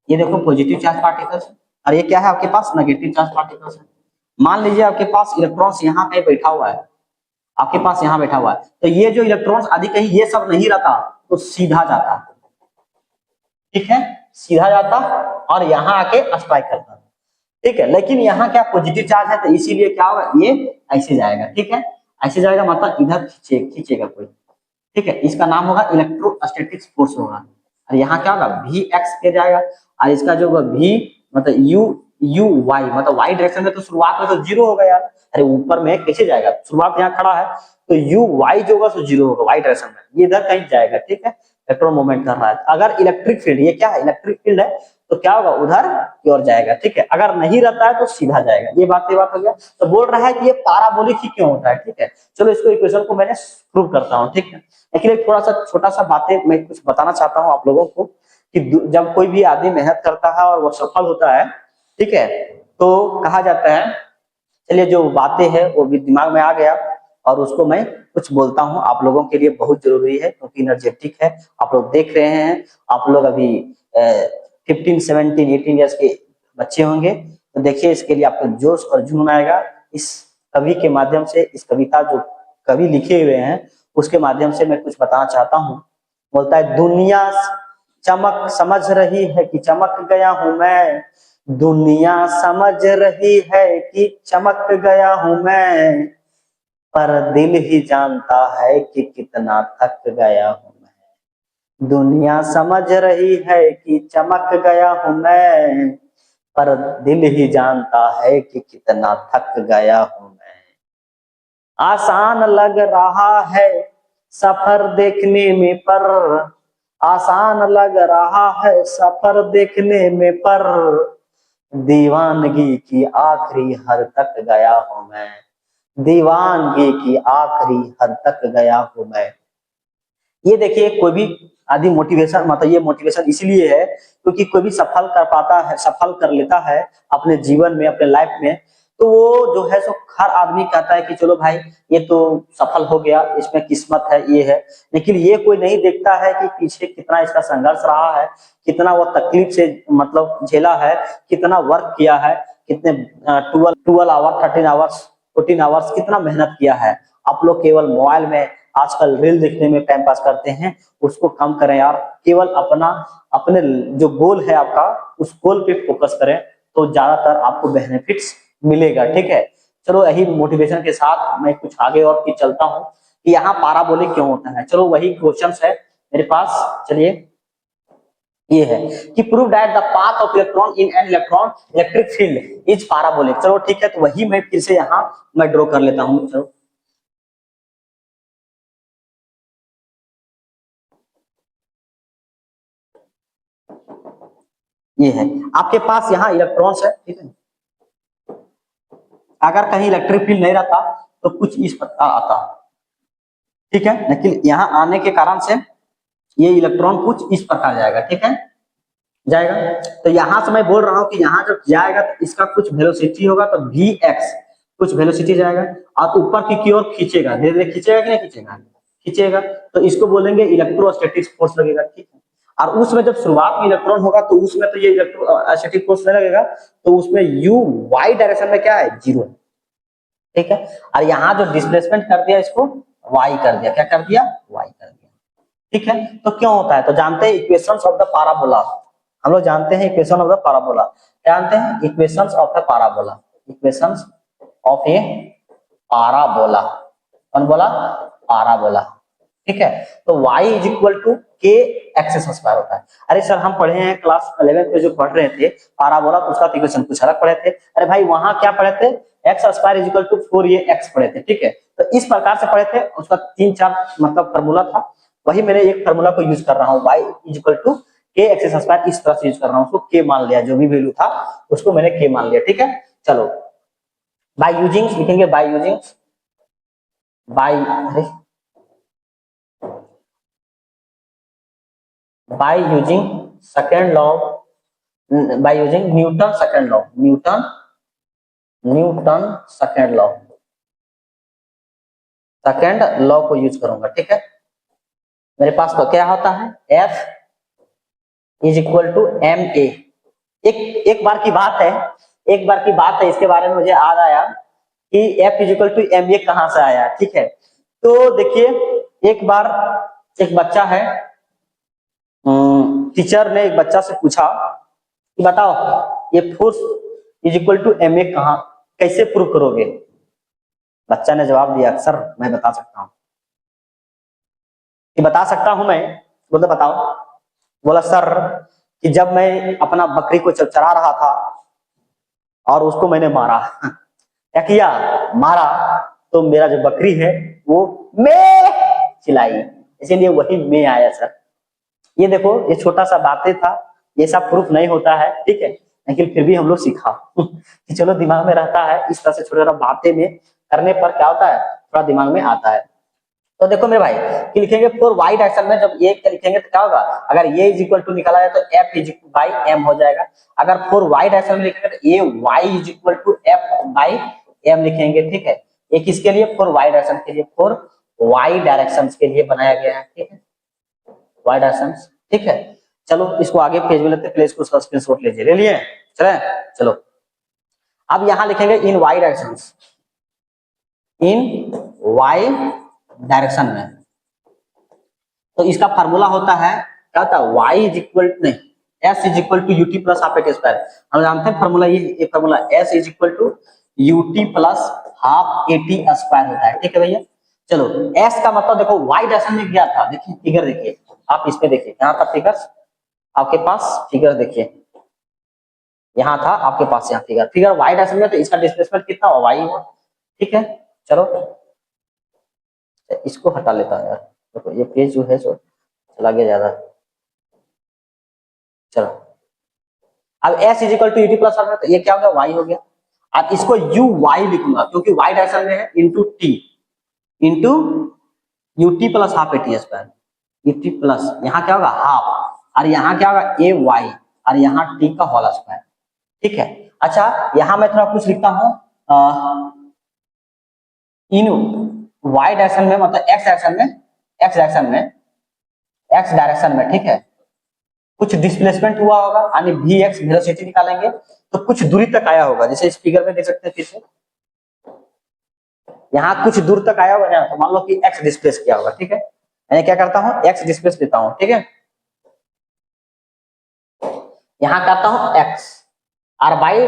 ये देखो पॉजिटिव चार्ज पार्टिकल्स, और ये क्या है आपके पास, नेगेटिव चार्ज पार्टिकल्स है। मान लीजिए आपके पास इलेक्ट्रॉन्स यहाँ कहीं बैठा हुआ है, आपके पास यहाँ बैठा हुआ है, तो ये जो इलेक्ट्रॉन्स आदि कहीं ये सब नहीं रहता तो सीधा जाता। ठीक है, सीधा जाता और यहाँ आके स्ट्राइक करता। ठीक है, लेकिन यहाँ क्या पॉजिटिव चार्ज है तो इसीलिए क्या होगा, ये ऐसे जाएगा। ठीक है, ऐसे जाएगा मतलब इधर खींचेगा कोई। ठीक है, इसका नाम होगा इलेक्ट्रोस्टैटिक फोर्स होगा। और यहाँ क्या होगा, वी एक्स के जाएगा, और इसका जो होगा वी मतलब यू वाई, मतलब वाई डायरेक्शन में तो शुरुआत में तो जीरो होगा यार। अरे ऊपर में कैसे जाएगा, शुरुआत यहाँ खड़ा है तो यू वाई जो होगा सो जीरो होगा वाई डायरेक्शन में, ये इधर कहीं जाएगा। ठीक है, इलेक्ट्रॉन मूवमेंट कर रहा है। अगर इलेक्ट्रिक फील्ड, ये क्या है, इलेक्ट्रिक फील्ड है तो क्या होगा, उधर की ओर जाएगा। ठीक है, अगर नहीं रहता है तो सीधा जाएगा। ये बात हो गया। तो बोल रहा है कि ये पाराबोलिक ही क्यों होता है। ठीक है, चलो इसको इक्वेशन को मैंने प्रूव करता हूँ। ठीक है, लेकिन एक थोड़ा सा छोटा सा बातें मैं कुछ बताना चाहता हूँ आप लोगों को कि जब कोई भी आदमी मेहनत करता है और वो सफल होता है, ठीक है, तो कहा जाता है, चलिए जो बातें हैं वो भी दिमाग में आ गया और उसको मैं कुछ बोलता हूँ, आप लोगों के लिए बहुत जरूरी है क्योंकि एनर्जेटिक है। आप लोग देख रहे हैं, आप लोग अभी 15, 17, 18 ईयर्स के बच्चे होंगे, तो देखिए इसके लिए आपको जोश और जुनून आएगा। इस कवि के माध्यम से, इस कविता जो कवि लिखे हुए हैं उसके माध्यम से मैं कुछ बताना चाहता हूँ। बोलता है, दुनिया चमक समझ रही है कि चमक गया हूं मैं, दुनिया समझ रही है कि चमक गया हूं मैं, पर दिल ही जानता है कि कितना थक गया हूं मैं। दुनिया समझ रही है कि चमक गया हूं मैं, पर दिल ही जानता है कि कितना थक गया हूं मैं। आसान लग रहा है सफर देखने में, पर आसान लग रहा है सफर देखने में, पर दीवानगी की आखिरी हद तक गया हूं मैं, दीवानगी की आखिरी हद तक गया हूं मैं। ये देखिए, कोई भी आदि मोटिवेशन, मतलब ये मोटिवेशन इसलिए है क्योंकि कोई भी सफल कर पाता है, सफल कर लेता है अपने जीवन में, अपने लाइफ में, तो वो जो है सो हर आदमी कहता है कि चलो भाई ये तो सफल हो गया, इसमें किस्मत है, ये है। लेकिन ये कोई नहीं देखता है कि पीछे कितना इसका संघर्ष रहा है, कितना वो तकलीफ से मतलब झेला है, कितना वर्क किया है, कितने 12 आवर 13 आवर्स 14 आवर्स कितना मेहनत किया है। आप लोग केवल मोबाइल में आजकल रील देखने में टाइम पास करते हैं, उसको कम करें यार। केवल अपना, अपने जो गोल है आपका, उस गोल पे फोकस करें तो ज्यादातर आपको बेनिफिट्स मिलेगा, ठीक है। चलो यही मोटिवेशन के साथ मैं कुछ आगे और की चलता हूँ कि यहाँ पाराबोलिक क्यों होता है। चलो वही क्वेश्चन है मेरे पास, चलिए ये है कि prove that the path of electron in an electron electric field is parabolic. चलो ठीक है, तो वही मैं फिर से यहाँ मैं ड्रॉ कर लेता हूँ। चलो ये है, आपके पास यहाँ इलेक्ट्रॉन्स है, ठीक है। अगर कहीं इलेक्ट्रिक फील्ड नहीं रहता तो कुछ इस प्रकार आता, ठीक है। लेकिन यहाँ आने के कारण से ये इलेक्ट्रॉन कुछ इस प्रकार जाएगा, ठीक है, जाएगा। तो यहाँ से मैं बोल रहा हूँ कि यहाँ जब जाएगा तो इसका कुछ वेलोसिटी होगा, तो वी एक्स कुछ वेलोसिटी जाएगा और ऊपर की ओर खींचेगा, धीरे धीरे खींचेगा कि नहीं खींचेगा, खींचेगा। तो इसको बोलेंगे इलेक्ट्रोस्टैटिक फोर्स लगेगा, ठीक है। और उसमें जब शुरुआत में इलेक्ट्रॉन होगा तो उसमें तो ये इलेक्ट्रोस्टैटिक फोर्स नहीं लगेगा, तो उसमें यू वाई डायरेक्शन में क्या है, 0 है, ठीक है। और यहाँ जो डिस्प्लेसमेंट कर दिया इसको वाई कर दिया, क्या कर दिया, वाई कर दिया, ठीक है। तो क्यों होता है, तो जानते हैं इक्वेशंस ऑफ द पाराबोला। हम लोग जानते हैं इक्वेशन ऑफ द पाराबोला, जानते हैं equations of the parabola, equations of A parabola, कौन बोला, पाराबोला, ठीक है। तो y इज इक्वल टू के एक्स स्क्वायर होता है। अरे सर हम पढ़े हैं क्लास 11 में जो पढ़ रहे थे पाराबोला, तो उसका इक्वेशन कुछ अलग पढ़े थे। अरे भाई वहां क्या पढ़े थे, x square is equal to 4a x पढ़े थे, ठीक है। तो इस प्रकार से पढ़े थे, उसका 3-4 मतलब फॉर्मूला था, वही मैंने एक फॉर्मूला को यूज कर रहा हूँ, y इज इक्वल टू के एक्स स्क्वायर, इस तरह से यूज कर रहा हूँ, उसको के मान लिया, जो भी वैल्यू था उसको मैंने के मान लिया, ठीक है। चलो बाय यूजिंग लिखेंगे, by using, by, by using second law, by using Newton second law, Newton second law को यूज करूंगा, ठीक है। मेरे पास तो क्या होता है, F is equal to m a. एक बार की बात है, एक बार की बात है, इसके बारे में मुझे याद आया कि F is equal to m a कहां से आया, ठीक है। तो देखिए एक बार एक बच्चा है, टीचर ने एक बच्चा से पूछा कि बताओ ये force is equal to m a कहां, कैसे प्रूव करोगे। बच्चा ने जवाब दिया, सर मैं बता सकता हूँ, कि बता सकता हूं मैं, बोलते बताओ। बोला सर कि जब मैं अपना बकरी को चरा रहा था और उसको मैंने मारा, क्या किया, मारा, तो मेरा जो बकरी है वो मैं चिल्लाई, इसीलिए वही मैं आया सर। ये देखो ये छोटा सा बातें था, ये सब प्रूफ नहीं होता है, ठीक है, लेकिन फिर भी हम लोग सीखा कि चलो दिमाग में रहता है, इस तरह से छोटा छोटा बातें में करने पर क्या होता है, थोड़ा दिमाग में आता है। तो देखो मेरे भाई कि लिखेंगे फॉर वाई डायरेक्शन में जब ये लिखेंगे तो क्या होगा, अगर ये इज इक्वल टू निकाला जाए तो F is equal by m हो जाएगा। अगर फॉर वाई डायरेक्शन में लिखेंगे तो ये y is equal to F by m लिखेंगे, ठीक है। ये किसके लिए, फॉर वाई डायरेक्शन के लिए, फॉर वाई डायरेक्शन के लिए बनाया गया है, ठीक है, वाई डायरेक्शन, ठीक है। चलो इसको आगे पेज में लेते, प्लीज इसको स्क्रीनशॉट लीजिए, ले लिए, चले चलो। अब यहां लिखेंगे इन वाई डायरेक्शन, इन वाई डायरेक्शन में, तो इसका फार्मूला होता है क्या होता है, y इज इक्वल नहीं s is equal to u t plus half a t square. हम जानते हैं फार्मूला, ये formula s is equal to u t plus half a t square होता है, ठीक है भैया। चलो s का मतलब देखो y डायरेक्शन में क्या था, देखिए फिगर देखिए आप, इसमें देखिए यहाँ था फिगर आपके पास, फिगर देखिए यहाँ था आपके पास, यहाँ फिगर y डायरेक्शन में, तो इसका डिस्प्लेसमेंट कितना हुआ, y हुआ, ठीक है। चलो इसको हटा लेता हूँ यार, देखो ये पेज जो है सो चला गया ज्यादा। चलो अब s is equal to u t plus half, तो ये क्या हो गया, y हो गया। अब इसको यू वाई लिखूंगा क्योंकि y डायरेक्शन में है, into T into UT plus half a t square, UT plus यहाँ क्या होगा हाफ, और यहाँ क्या होगा ए वाई, और यहाँ टी का होल स्क्वायर, ठीक है। अच्छा यहाँ मैं थोड़ा कुछ लिखता हूँ, इन y डायरेक्शन में मतलब x डायरेक्शन में, x डायरेक्शन में, x डायरेक्शन में, ठीक है, कुछ डिस्प्लेसमेंट हुआ होगा, यानी vx वेलोसिटी निकालेंगे तो कुछ दूरी तक आया होगा, जैसे इस फिगर में देख सकते हैं, फिर से यहाँ कुछ दूर तक आया होगा ना, तो मान लो कि x डिस्प्लेस किया होगा, ठीक है। मैं क्या करता हूँ, x डिस्प्लेस लेता हूँ, ठीक है, यहाँ करता हूँ x, और बाई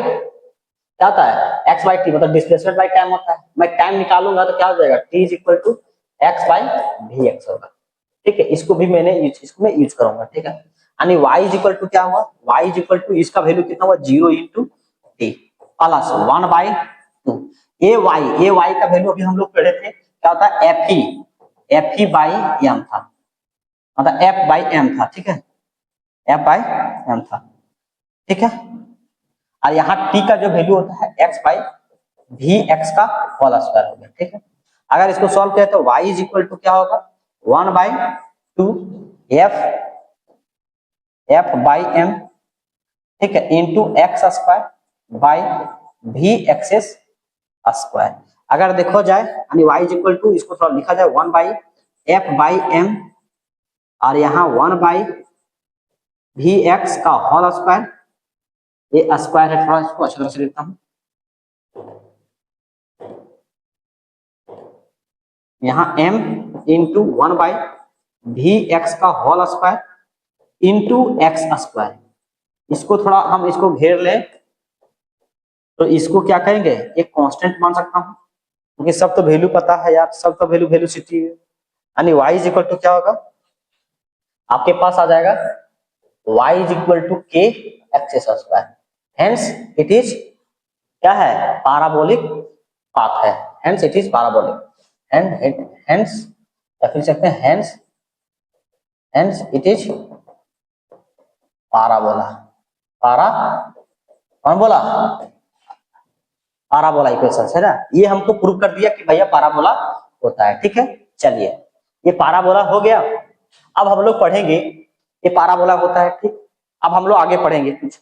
क्या होता है x बाई टी, मतलब डिस्प्लेसमेंट बाई टाइम होता है। मैं टाइम निकालूंगा तो क्या हो जाएगा, t is equal to x by v x होगा, ठीक है। इसको भी मैंने इसको मैं यूज करूंगा, ठीक है। यानी y इज इक्वल टू क्या हुआ, y इज इक्वल टू इसका वैल्यू कितना हुआ, 0 इंटू टी प्लस 1 बाई 2। ए वाई का वैल्यू अभी हम लोग पढ़े थे, क्या होता है एफ ई बाई एम था, मतलब एफ बाई एम था, ठीक है, एफ बाई एम था, ठीक है। और यहाँ टी का जो वैल्यू होता है एक्स बाई वी एक्स का होल स्क्वायर हो गया, ठीक है। अगर इसको सॉल्व करें तो y इज इक्वल टू क्या होगा, 1 बाई 2 एफ बाई एम, ठीक है, into x square by v excess square. अगर देखो जाए यानी y इज इक्वल टू, इसको थोड़ा लिखा जाए 1 बाई एफ बाई एम, और यहाँ 1 बाई वी एक्स का होल स्क्वायर, ये स्क्वायर है, थोड़ा इसको अच्छी तरह से लिखता हूँ, यहाँ m into 1 by v x का whole square into x square. इसको थोड़ा हम इसको घेर ले तो इसको क्या कहेंगे, एक कांस्टेंट मान सकता हूँ, क्योंकि सब तो वैल्यू पता है यार, सब तो वैल्यू वेलोसिटी है, यानी y इज इक्वल टू क्या होगा, आपके पास आ जाएगा y इज इक्वल टू के x square, hence it is क्या है, पैराबोलिक पाथ है, hence it is parabolic, and hence या फिर सकते हैं हेंस इट इज पाराबोला, कौन बोला, पाराबोला इक्वेशन है ना, ये हमको प्रूव कर दिया कि भैया पाराबोला होता है, ठीक है। चलिए ये पाराबोला हो गया, अब हम लोग पढ़ेंगे ये पाराबोला होता है, ठीक। अब हम लोग आगे पढ़ेंगे कुछ,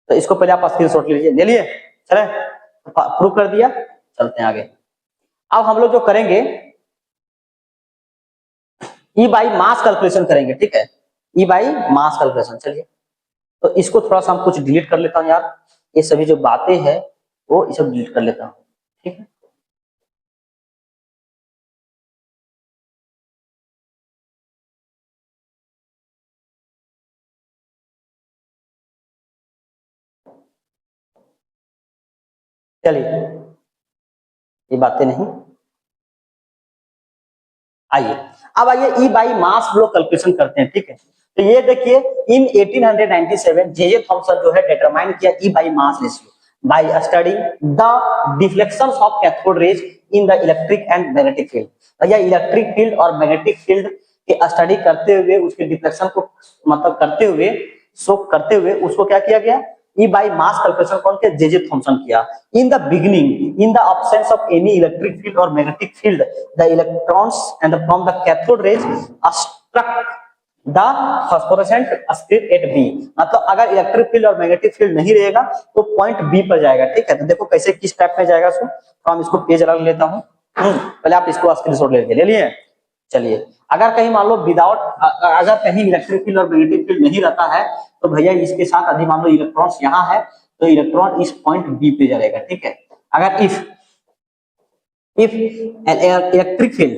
तो इसको पहले आप स्क्रीनशॉट लीजिए, ले लिए, चले प्रूव कर दिया, चलते हैं आगे। अब हम लोग जो करेंगे ई बाई मास कैलकुलेशन करेंगे, ठीक है, ई बाई मास कैलकुलेशन। चलिए तो इसको थोड़ा सा हम कुछ डिलीट कर लेता हूँ यार, ये सभी जो बातें हैं वो ये सब डिलीट कर लेता हूँ, ठीक है। चलिए ये बातें नहीं, आइए अब आइए ई बाई मास हम लोग कैलकुलेशन करते हैं, ठीक है। तो ये देखिए इन 1897 जे थॉमसन जो है डिटरमाइन किया e by mass ratio by studying the deflections of cathode rays in the electric and magnetic field. भैया इलेक्ट्रिक फील्ड और मैग्नेटिक फील्ड के स्टडी करते हुए उसके डिफ्लेक्शन को मतलब करते हुए शो करते हुए उसको क्या किया गया, ई बाई मास कैलकुलेशन कौन किया? जे थॉमसन किया। In the beginning, in the absence of any electric field और magnetic field, the electrons and from the cathode rays struck the phosphorescent screen at B. मतलब अगर इलेक्ट्रिक फील्ड और magnetic field नहीं रहेगा तो point B पर जाएगा, ठीक है। तो देखो कैसे किस टाइप में जाएगा, सो तो हम इसको पेज अलग लेता हूँ, पहले आप इसको स्क्रीनशॉट लेके ले लिए। चलिए, अगर कहीं मान लो विदाउट, अगर कहीं इलेक्ट्रिक फील्ड और मैग्नेटिक फील्ड नहीं रहता है तो भैया इसके साथ अभी मान लो इलेक्ट्रॉन्स यहाँ है तो इलेक्ट्रॉन इस पॉइंट बी पे जाएगा, ठीक है। अगर if electric field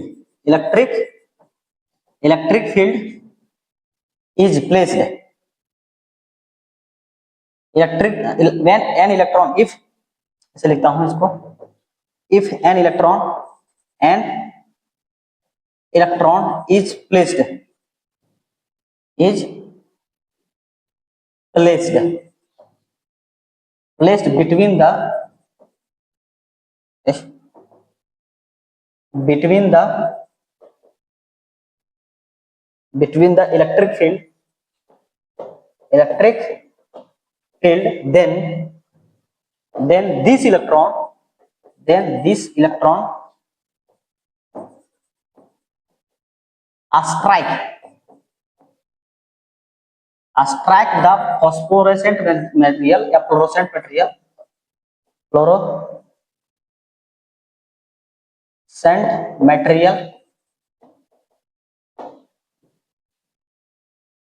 electric field is placed electric when an electron, if ऐसे लिखता हूं इसको, if an electron is placed between the electric field, then this electron strike the phosphorescent material या fluorescent material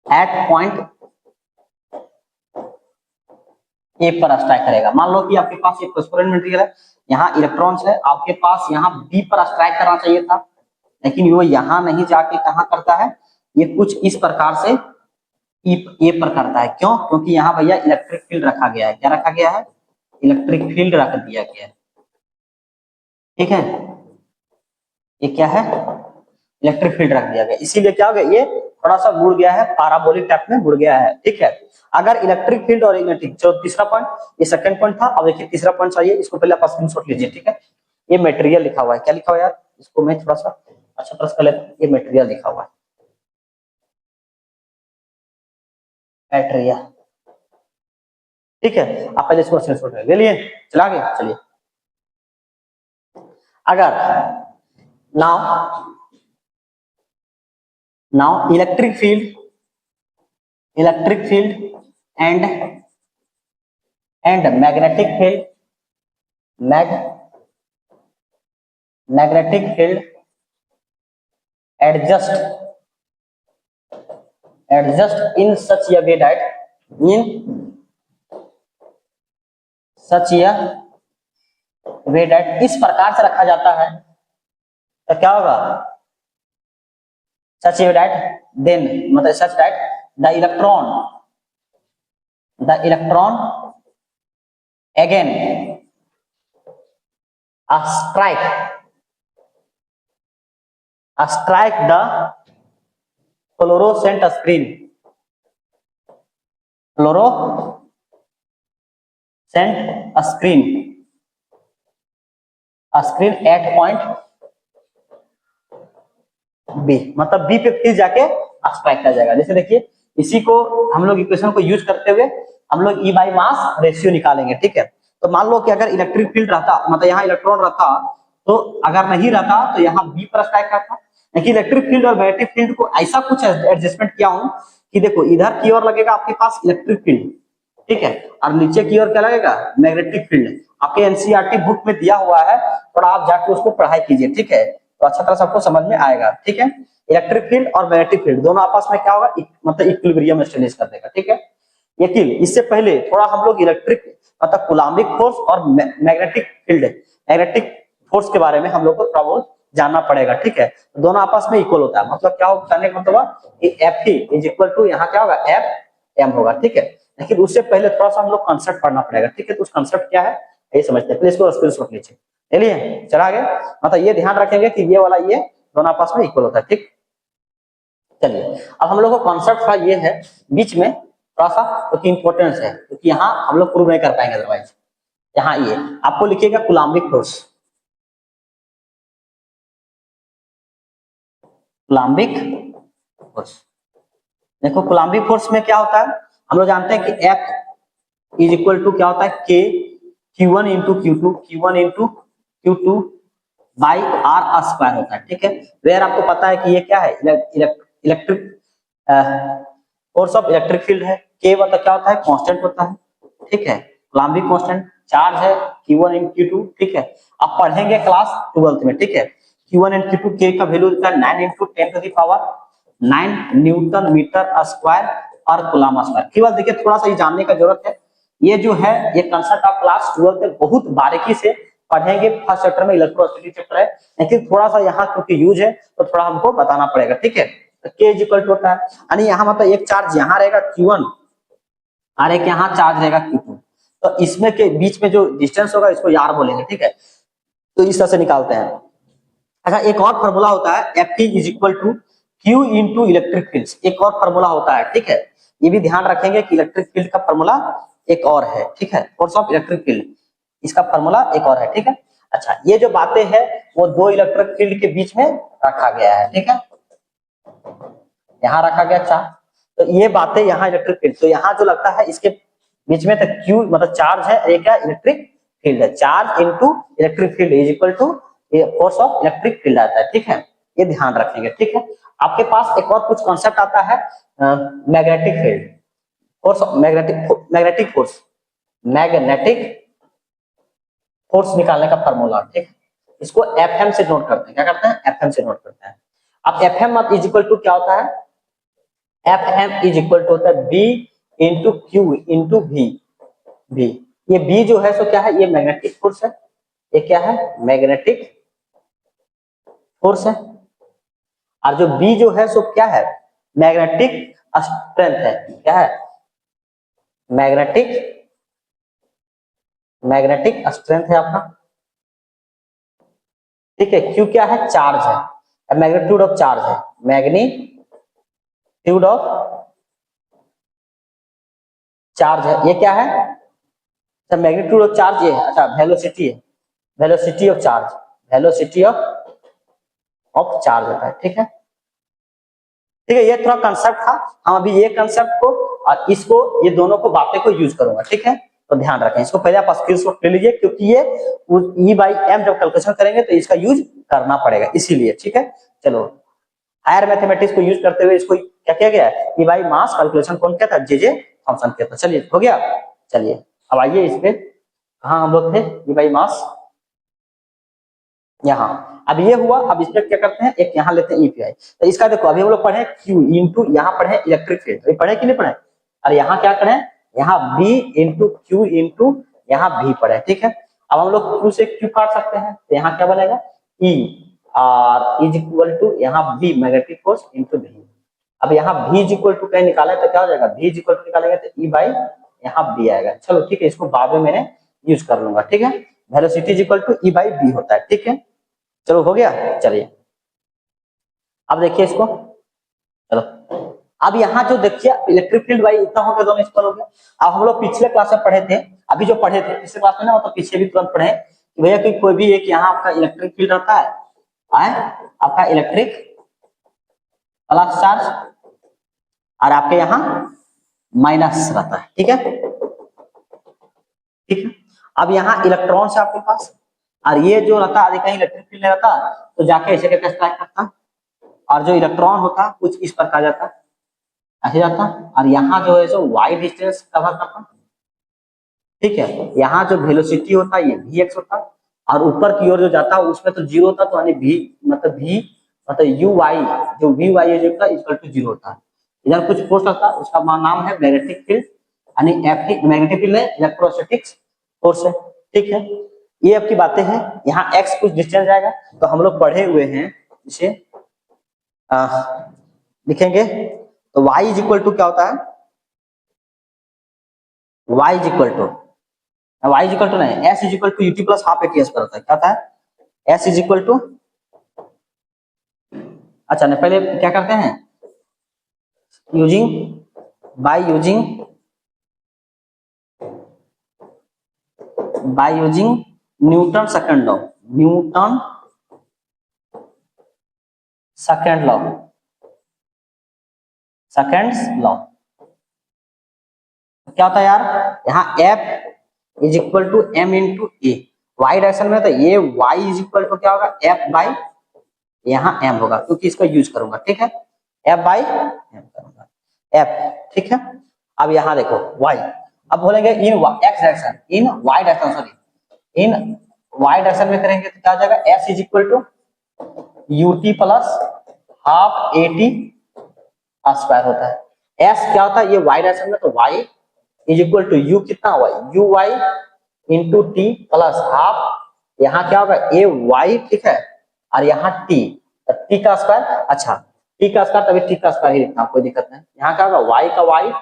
at point ए पर strike करेगा। मान लो कि आपके पास एक फॉस्फोरेंट मटेरियल है, यहाँ इलेक्ट्रॉन्स है, आपके पास यहाँ बी पर स्ट्राइक करना चाहिए था, लेकिन वो यहाँ नहीं जाके कहाँ करता है, ये कुछ इस प्रकार से ए पर करता है। क्यों? क्योंकि यहाँ भैया इलेक्ट्रिक फील्ड रखा गया है। क्या रखा गया है? इलेक्ट्रिक फील्ड रख दिया गया है, ठीक है। ये क्या है? इलेक्ट्रिक फील्ड रख दिया गया, इसीलिए क्या हो गया, ये थोड़ा सा मुड़ गया है, पैराबोलिक टाइप में मुड़ गया है, ठीक है। अगर इलेक्ट्रिक फील्ड और मैग्नेटिक, जो तीसरा पॉइंट, ये सेकंड पॉइंट था, अब देखिए तीसरा पॉइंट चाहिए, इसको पहले आप स्क्रीनशॉट लीजिए, ठीक है। ये मटेरियल लिखा हुआ है, क्या लिखा हुआ है यार, इसको मैं थोड़ा सा अच्छा तरह कर लेता हूं। ये मटेरियल लिखा हुआ है, मटेरियल, ठीक है। आप पहले इसको स्क्रीनशॉट ले लिए, चला गया। चलिए, अगर now electric field and magnetic field adjust in such a way that इस प्रकार से रखा जाता है, तो क्या होगा? such a way that then, मतलब such that the electron again strike the fluorescent screen at point b, मतलब बी पे फिर जाके स्ट्राइक कर जाएगा। जैसे देखिए, इसी को हम लोग इक्वेशन को यूज करते हुए हम लोग ई बाई मास रेशियो निकालेंगे, ठीक है। तो मान लो कि अगर इलेक्ट्रिक फील्ड रहता, मतलब यहाँ इलेक्ट्रॉन रहता, तो अगर नहीं रहता तो यहाँ बी पर स्ट्राइक करता, लेकिन इलेक्ट्रिक फील्ड और मैग्नेटिक फील्ड को ऐसा कुछ एडजस्टमेंट किया हूं कि देखो इधर की ओर लगेगा आपके पास इलेक्ट्रिक फील्ड, ठीक है, और नीचे की ओर क्या लगेगा? Magnetic field. आपके एनसीईआरटी बुक में दिया हुआ है, थोड़ा आप जाके उसको पढ़ाई कीजिए, ठीक है, तो अच्छा तरह सबको समझ में आएगा, ठीक है। इलेक्ट्रिक फील्ड और मैग्नेटिक फील्ड दोनों आपस में क्या होगा, मतलब इक्विलिब्रियम एस्टेब्लिश कर देगा, ठीक है। लेकिन इससे पहले थोड़ा हम लोग इलेक्ट्रिक मतलब कूलाम्बिक फोर्स और मैग्नेटिक फोर्स के बारे में हम लोग को थोड़ा बहुत जानना पड़ेगा, ठीक है। दोनों आपस में इक्वल होता है, मतलब क्या होगा, कहने का मतलब एफ ही इज इक्वल टू, यहाँ क्या होगा, एफ एम होगा, ठीक है। लेकिन उससे पहले थोड़ा सा हम लोग कंसेप्ट पढ़ना पड़ेगा, ठीक है। तो उस कंसेप्ट क्या है ये समझते हैं, इसको स्क्रीनशॉट लीजिए, चलिए चला गया। मतलब ये ध्यान रखेंगे कि ये वाला ये दोनों आपस में इक्वल होता है, ठीक। चलिए, अब हम लोग को कॉन्सेप्ट का ये है बीच में थोड़ा सा क्योंकि इंपॉर्टेंस है, क्योंकि यहाँ हम लोग प्रूव नहीं कर पाएंगे अदरवाइज। यहाँ ये आपको लिखिएगा कूलाम्बिक फोर्स, कूलाम्बिक फोर्स। देखो कूलाम्बिक फोर्स में क्या होता है, हम लोग जानते हैं कि F इज इक्वल टू क्या होता है के Q1 into Q2 by are square होता है, ठीक है। वेयर आपको पता है कि ये क्या है, electric force of electric field है। के मतलब क्या होता है, कांस्टेंट होता है, ठीक है, कूलम्बिक कांस्टेंट। चार्ज है Q1 एंड Q2, ठीक है। आप पढ़ेंगे क्लास 12th में, ठीक है। Q1 एंड Q2 के का वैल्यू होता है 9 into 10 to the power 9 newton metre square और कूलम्ब स्क्वायर। केवल देखिए थोड़ा सा ये जानने का जरूरत है, ये जो है ये कंसेप्ट आप क्लास 12 में बहुत बारीकी से पढ़ेंगे। फर्स्ट चैप्टर में इलेक्ट्रोस्टैटिक चैप्टर है, लेकिन थोड़ा सा यहाँ क्योंकि यूज है तो थोड़ा हमको बताना पड़ेगा, ठीक है। तो के इज इक्वल टू होता है, यानी यहाँ मतलब एक चार्ज यहाँ रहेगा Q1 और एक यहाँ चार्ज रहेगा Q2, तो इसमें के बीच में जो डिस्टेंस होगा इसको यार बोलेंगे, ठीक है। तो इस तरह से निकालते हैं। अच्छा, एक और फार्मूला होता है Ft is equal to Q into electric field. एक और फार्मूला होता है, ठीक है। ये भी ध्यान रखेंगे कि इलेक्ट्रिक फील्ड का फार्मूला एक और है, ठीक है। फोर्स ऑफ इलेक्ट्रिक फील्ड, इसका फार्मूला एक और है, ठीक है। अच्छा, ये जो बातें हैं वो दो इलेक्ट्रिक फील्ड के बीच में रखा गया है, ठीक है। यहाँ रखा गया चार्ज, तो ये बातें यहाँ इलेक्ट्रिक फील्ड, तो यहाँ जो लगता है इसके बीच में तो Q मतलब चार्ज है, एक क्या इलेक्ट्रिक फील्ड है। Charge into electric field is equal to force of electric field आता है, ठीक है। ये ध्यान रखेंगे, ठीक है। आपके पास एक और कुछ कॉन्सेप्ट आता है magnetic field, force of magnetic force, magnetic force निकालने का फार्मूला, ठीक है। इसको Fm से नोट करते हैं, क्या करते हैं, Fm से नोट करते हैं। अब Fm इज इक्वल टू क्या होता है, Fm इज इक्वल टू होता है B into Q into V। ये B जो है सो क्या है, ये मैग्नेटिक फोर्स है, ये क्या है, मैग्नेटिक फोर्स है। और जो B जो है सो क्या है, मैग्नेटिक स्ट्रेंथ है, क्या है, मैग्नेटिक मैग्नेटिक स्ट्रेंथ है आपका, ठीक है। Q क्या है, चार्ज है, मैग्नीट्यूड ऑफ चार्ज है, मैग्नीट्यूड ऑफ चार्ज है, ये क्या है, अच्छा मैग्नीट्यूड ऑफ चार्ज ये है, अच्छा वेलोसिटी है, velocity of charge, velocity of charge होता है, ठीक है। ठीक है, ये थोड़ा कंसेप्ट था। हम अभी ये कंसेप्ट को और इसको, ये दोनों को बातें को यूज करूंगा, ठीक है। तो ध्यान रखें, इसको पहले आप स्क्रीनशॉट ले लीजिए, क्योंकि ये E बाई एम जब कैलकुलेशन करेंगे तो इसका यूज करना पड़ेगा, इसीलिए, ठीक है। चलो, हायर मैथमेटिक्स को यूज करते हुए इसको क्या किया गया है, E बाई मास कैलकुलेशन कौन किया था, जे थॉमसन किया था। चलिए हो गया। चलिए अब आइए इस पे, कहाँ हम लोग थे, E बाई मास यहाँ। अब ये हुआ, अब इसमें क्या करते हैं, एक यहाँ लेते हैं ईपीआई। तो इसका देखो, अभी हम लोग पढ़े क्यू इंटू, यहाँ पढ़े इलेक्ट्रिक फील्ड, पढ़े कि नहीं पढ़े, और यहाँ क्या करें, यहाँ बी इंटू क्यू इंटू यहाँ भी पढ़े, ठीक है। अब हम लोग क्यू से क्यू काट सकते हैं, तो यहाँ क्या बनेगा, ई और इज इक्वल टू यहाँ बी मैग्नेटिक फोर्स इंटू भी। अब यहाँ भी इज इक्वल टू कहीं निकाले तो क्या हो जाएगा, भी इज इक्वल टू निकालेंगे तो ई बाई यहाँ बी आएगा। चलो ठीक है, इसको बाद में मैंने यूज कर लूंगा, ठीक है। Velocity is equal to E by B होता है, ठीक है। चलो हो गया। चलिए अब देखिए इसको, चलो अब यहाँ जो देखिए इलेक्ट्रिक फील्ड भाई इतना हो गया, दोनों इक्वल हो गया। अब हम लोग पिछले क्लास में पढ़े थे, अभी जो पढ़े थे पिछले क्लास में ना, मतलब पीछे भी तुरंत पढ़े कि भैया कि कोई भी एक यहाँ आपका इलेक्ट्रिक फील्ड रहता है, आपका इलेक्ट्रिक प्लस चार्ज और आपके यहाँ माइनस रहता है, ठीक है, ठीक है। अब यहाँ इलेक्ट्रॉन से आपके पास, और ये जो रहता है कहीं इलेक्ट्रिक फील्ड नहीं रहता तो जाके ऐसे करके स्ट्राइक करता, और जो इलेक्ट्रॉन होता कुछ इस प्रकार जाता, ऐसे जाता, और यहाँ जो है सो वाई डिस्टेंस कवर करता, ठीक है। यहाँ जो वेलोसिटी होता है ये वी एक्स होता, और ऊपर की ओर जो जाता है उसमें तो जीरो होता, तो यानी भी मतलब यू वाई, जो वी वाई जो होता है इक्वल टू जीरो होता है। इधर कुछ फोर्स होता है, उसका नाम है मैग्नेटिक फील्ड, यानी एफ मैग्नेटिक फील्ड है, इलेक्ट्रोस्टैटिक फोर्स है, ठीक है। ये आपकी बातें हैं। यहाँ एक्स कुछ डिस्टेंस जाएगा, तो हम लोग पढ़े हुए हैं इसे लिखेंगे, तो y इज इक्वल टू क्या होता है, y is equal to, y is equal to नहीं, s is equal to ut plus half a t s पर होता है, क्या होता है, s इज इक्वल टू, अच्छा नहीं पहले क्या करते हैं, using by using Newton second law, Newton second law, seconds law, क्या होता है यार, यहाँ F is equal to M into A, Y direction में तो ये y इज इक्वल टू क्या होगा, F बाई यहाँ m होगा, क्योंकि इसका यूज करूंगा, ठीक है, F बाई m करूंगा, F, ठीक है। अब यहाँ देखो y, अब बोलेंगे in x direction, in y direction, sorry in y direction में करेंगे तो क्या हो जाएगा, s is equal to ut plus half at square होता है। s क्या होता है, ये y डायरेक्शन में तो y is equal to u कितना हुआ, u y into t plus half, यहाँ क्या होगा ए वाई, ठीक है, और यहाँ टी, टी का स्क्वायर, अच्छा टी का स्क्वायर तभी टी का स्क्वायर ही लिखना, कोई दिक्कत नहीं। यहाँ क्या होगा y का y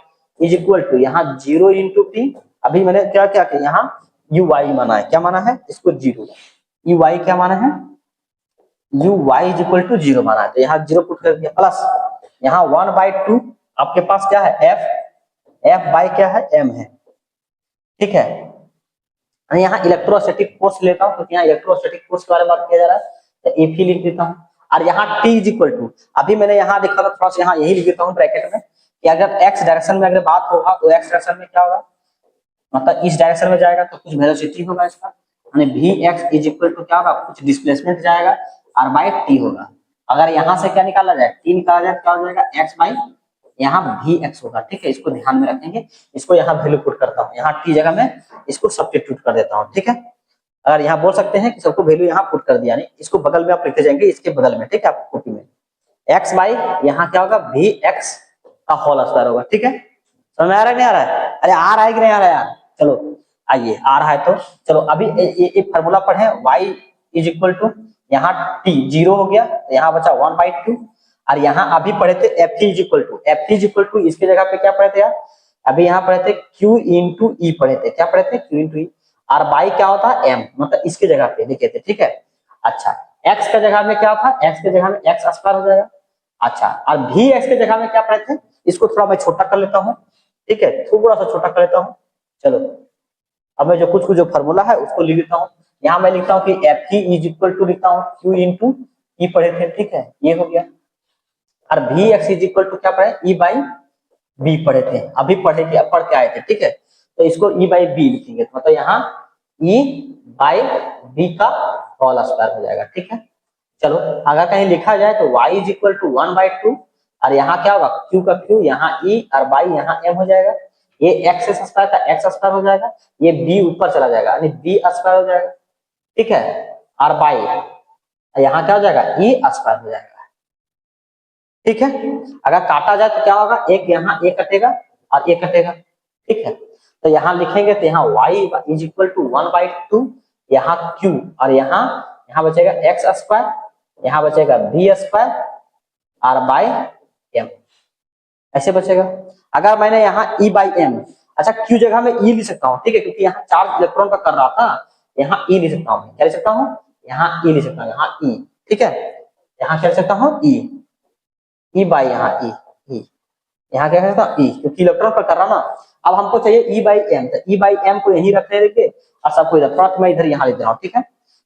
इज इक्वल टू यहाँ 0 इंटू टी, अभी मैंने क्या क्या किया, यहाँ यू वाई माना है, क्या माना है इसको 0, यू वाई क्या माना है, u y is equal to 0 माना है, तो यहाँ 0 पुट कर दिया, प्लस यहाँ 1/2 आपके पास क्या है f बाई क्या है m है, ठीक है। यहाँ इलेक्ट्रोस्टैटिक फोर्स लेता हूँ, क्योंकि यहाँ इलेक्ट्रोस्टैटिक फोर्स के बारे में बात किया जा रहा है, तो एफ ही लिख देता हूँ। और यहाँ t इज इक्वल टू, अभी मैंने यहाँ देखा था, थोड़ा सा यहाँ यही लिख देता हूँ ब्रैकेट में, कि अगर x डायरेक्शन में अगर बात होगा तो x डायरेक्शन में क्या होगा, मतलब इस डायरेक्शन में जाएगा तो कुछ वेलोसिटी होगा इसका, यानी vx इज इक्वल टू क्या होगा, कुछ डिस्प्लेसमेंट जाएगा और बाई t होगा। अगर यहाँ से क्या निकाला जाए, t निकाला जाए, क्या हो जाएगा x बाई यहाँ vx होगा, ठीक है, इसको ध्यान में रखेंगे, इसको यहाँ वैल्यू पुट करता हूँ, यहाँ t जगह में इसको सब्स्टिट्यूट कर देता हूँ, ठीक है। अगर यहाँ बोल सकते हैं कि सबको वैल्यू यहाँ पुट कर दिया, नहीं इसको बगल में आप लिखते जाएंगे, इसके बगल में, ठीक है, आप कॉपी में x बाई यहाँ क्या होगा vx का होल स्क्वायर होगा, ठीक है। समझ में आ रहा है नहीं आ रहा है, अरे आ रहा है कि नहीं आ रहा है यार, चलो आइए आ रहा है तो चलो अभी ये फॉर्मूला पढ़े, y इज इक्वल टू यहाँ t 0 हो गया, तो यहाँ बचा 1/2, और यहाँ अभी पढ़े थे एफ इज इक्वल टू इसके जगह पे क्या पढ़े थे यार, अभी यहाँ पढ़े थे Q इंटू ई पढ़े थे, क्या पढ़े थे Q इंटू ई, और बाई क्या होता है m, मतलब इसके जगह पे लिखे थे, ठीक है। अच्छा x का जगह में क्या था, x के जगह में x स्क्वायर हो जाएगा, अच्छा और भी x के जगह में क्या पढ़े थे, इसको थोड़ा मैं छोटा कर लेता हूँ, ठीक है, थोड़ा सा छोटा कर लेता हूँ, चलो अब मैं जो कुछ जो फॉर्मूला है उसको लिख देता हूँ। यहाँ मैं लिखता हूँ कि एफ इज इक्वल टू लिखता हूँ Q इंटू ई पढ़े थे, ठीक है, ये हो गया, और v x is equal to क्या पढ़े, ई बाई बी पढ़े थे, अभी पढ़ के आए थे, ठीक है, तो इसको ई बाई बी लिखेंगे, तो मतलब यहाँ ई बाई बी का होल स्क्वायर हो जाएगा, ठीक है। चलो अगर कहीं लिखा जाए तो y इज इक्वल टू 1/2, और यहाँ क्या होगा q का q, यहाँ e और बाई यहाँ m हो जाएगा, ये x स्क्वायर का x स्क्वायर हो जाएगा, ये b ऊपर चला जाएगा यानी b स्क्वायर हो जाएगा, ठीक है, और बाई यहाँ क्या हो जाएगा e स्क्वायर हो जाएगा, ठीक है। अगर काटा जाए तो क्या होगा, एक यहाँ एक कटेगा और एक कटेगा, ठीक है, तो यहाँ लिखेंगे तो यहाँ y इज इक्वल टू 1/2, यहाँ q और यहाँ बचेगा x स्क्वायर, यहाँ बचेगा b स्क्वायर और बाई m, ऐसे बचेगा। अगर मैंने यहाँ e बाई m, अच्छा q जगह में e लिख सकता हूँ, ठीक है, क्योंकि यहाँ चार्ज इलेक्ट्रॉन का कर रहा था, यहाँ e लिख सकता हूँ, क्या लिख सकता हूँ, यहाँ e लिख सकता हूँ, यहाँ e, ठीक है, यहाँ क्या लिख सकता हूँ e बाई यहाँ e, यहाँ क्या करता हूँ e, क्योंकि इलेक्ट्रॉन पर कर रहा ना। अब हमको चाहिए e बाई m, तो e बाई m को यहीं रखने देंगे और सबको इधर, थोड़ा मैं इधर यहाँ लिख दे रहा हूँ, ठीक है।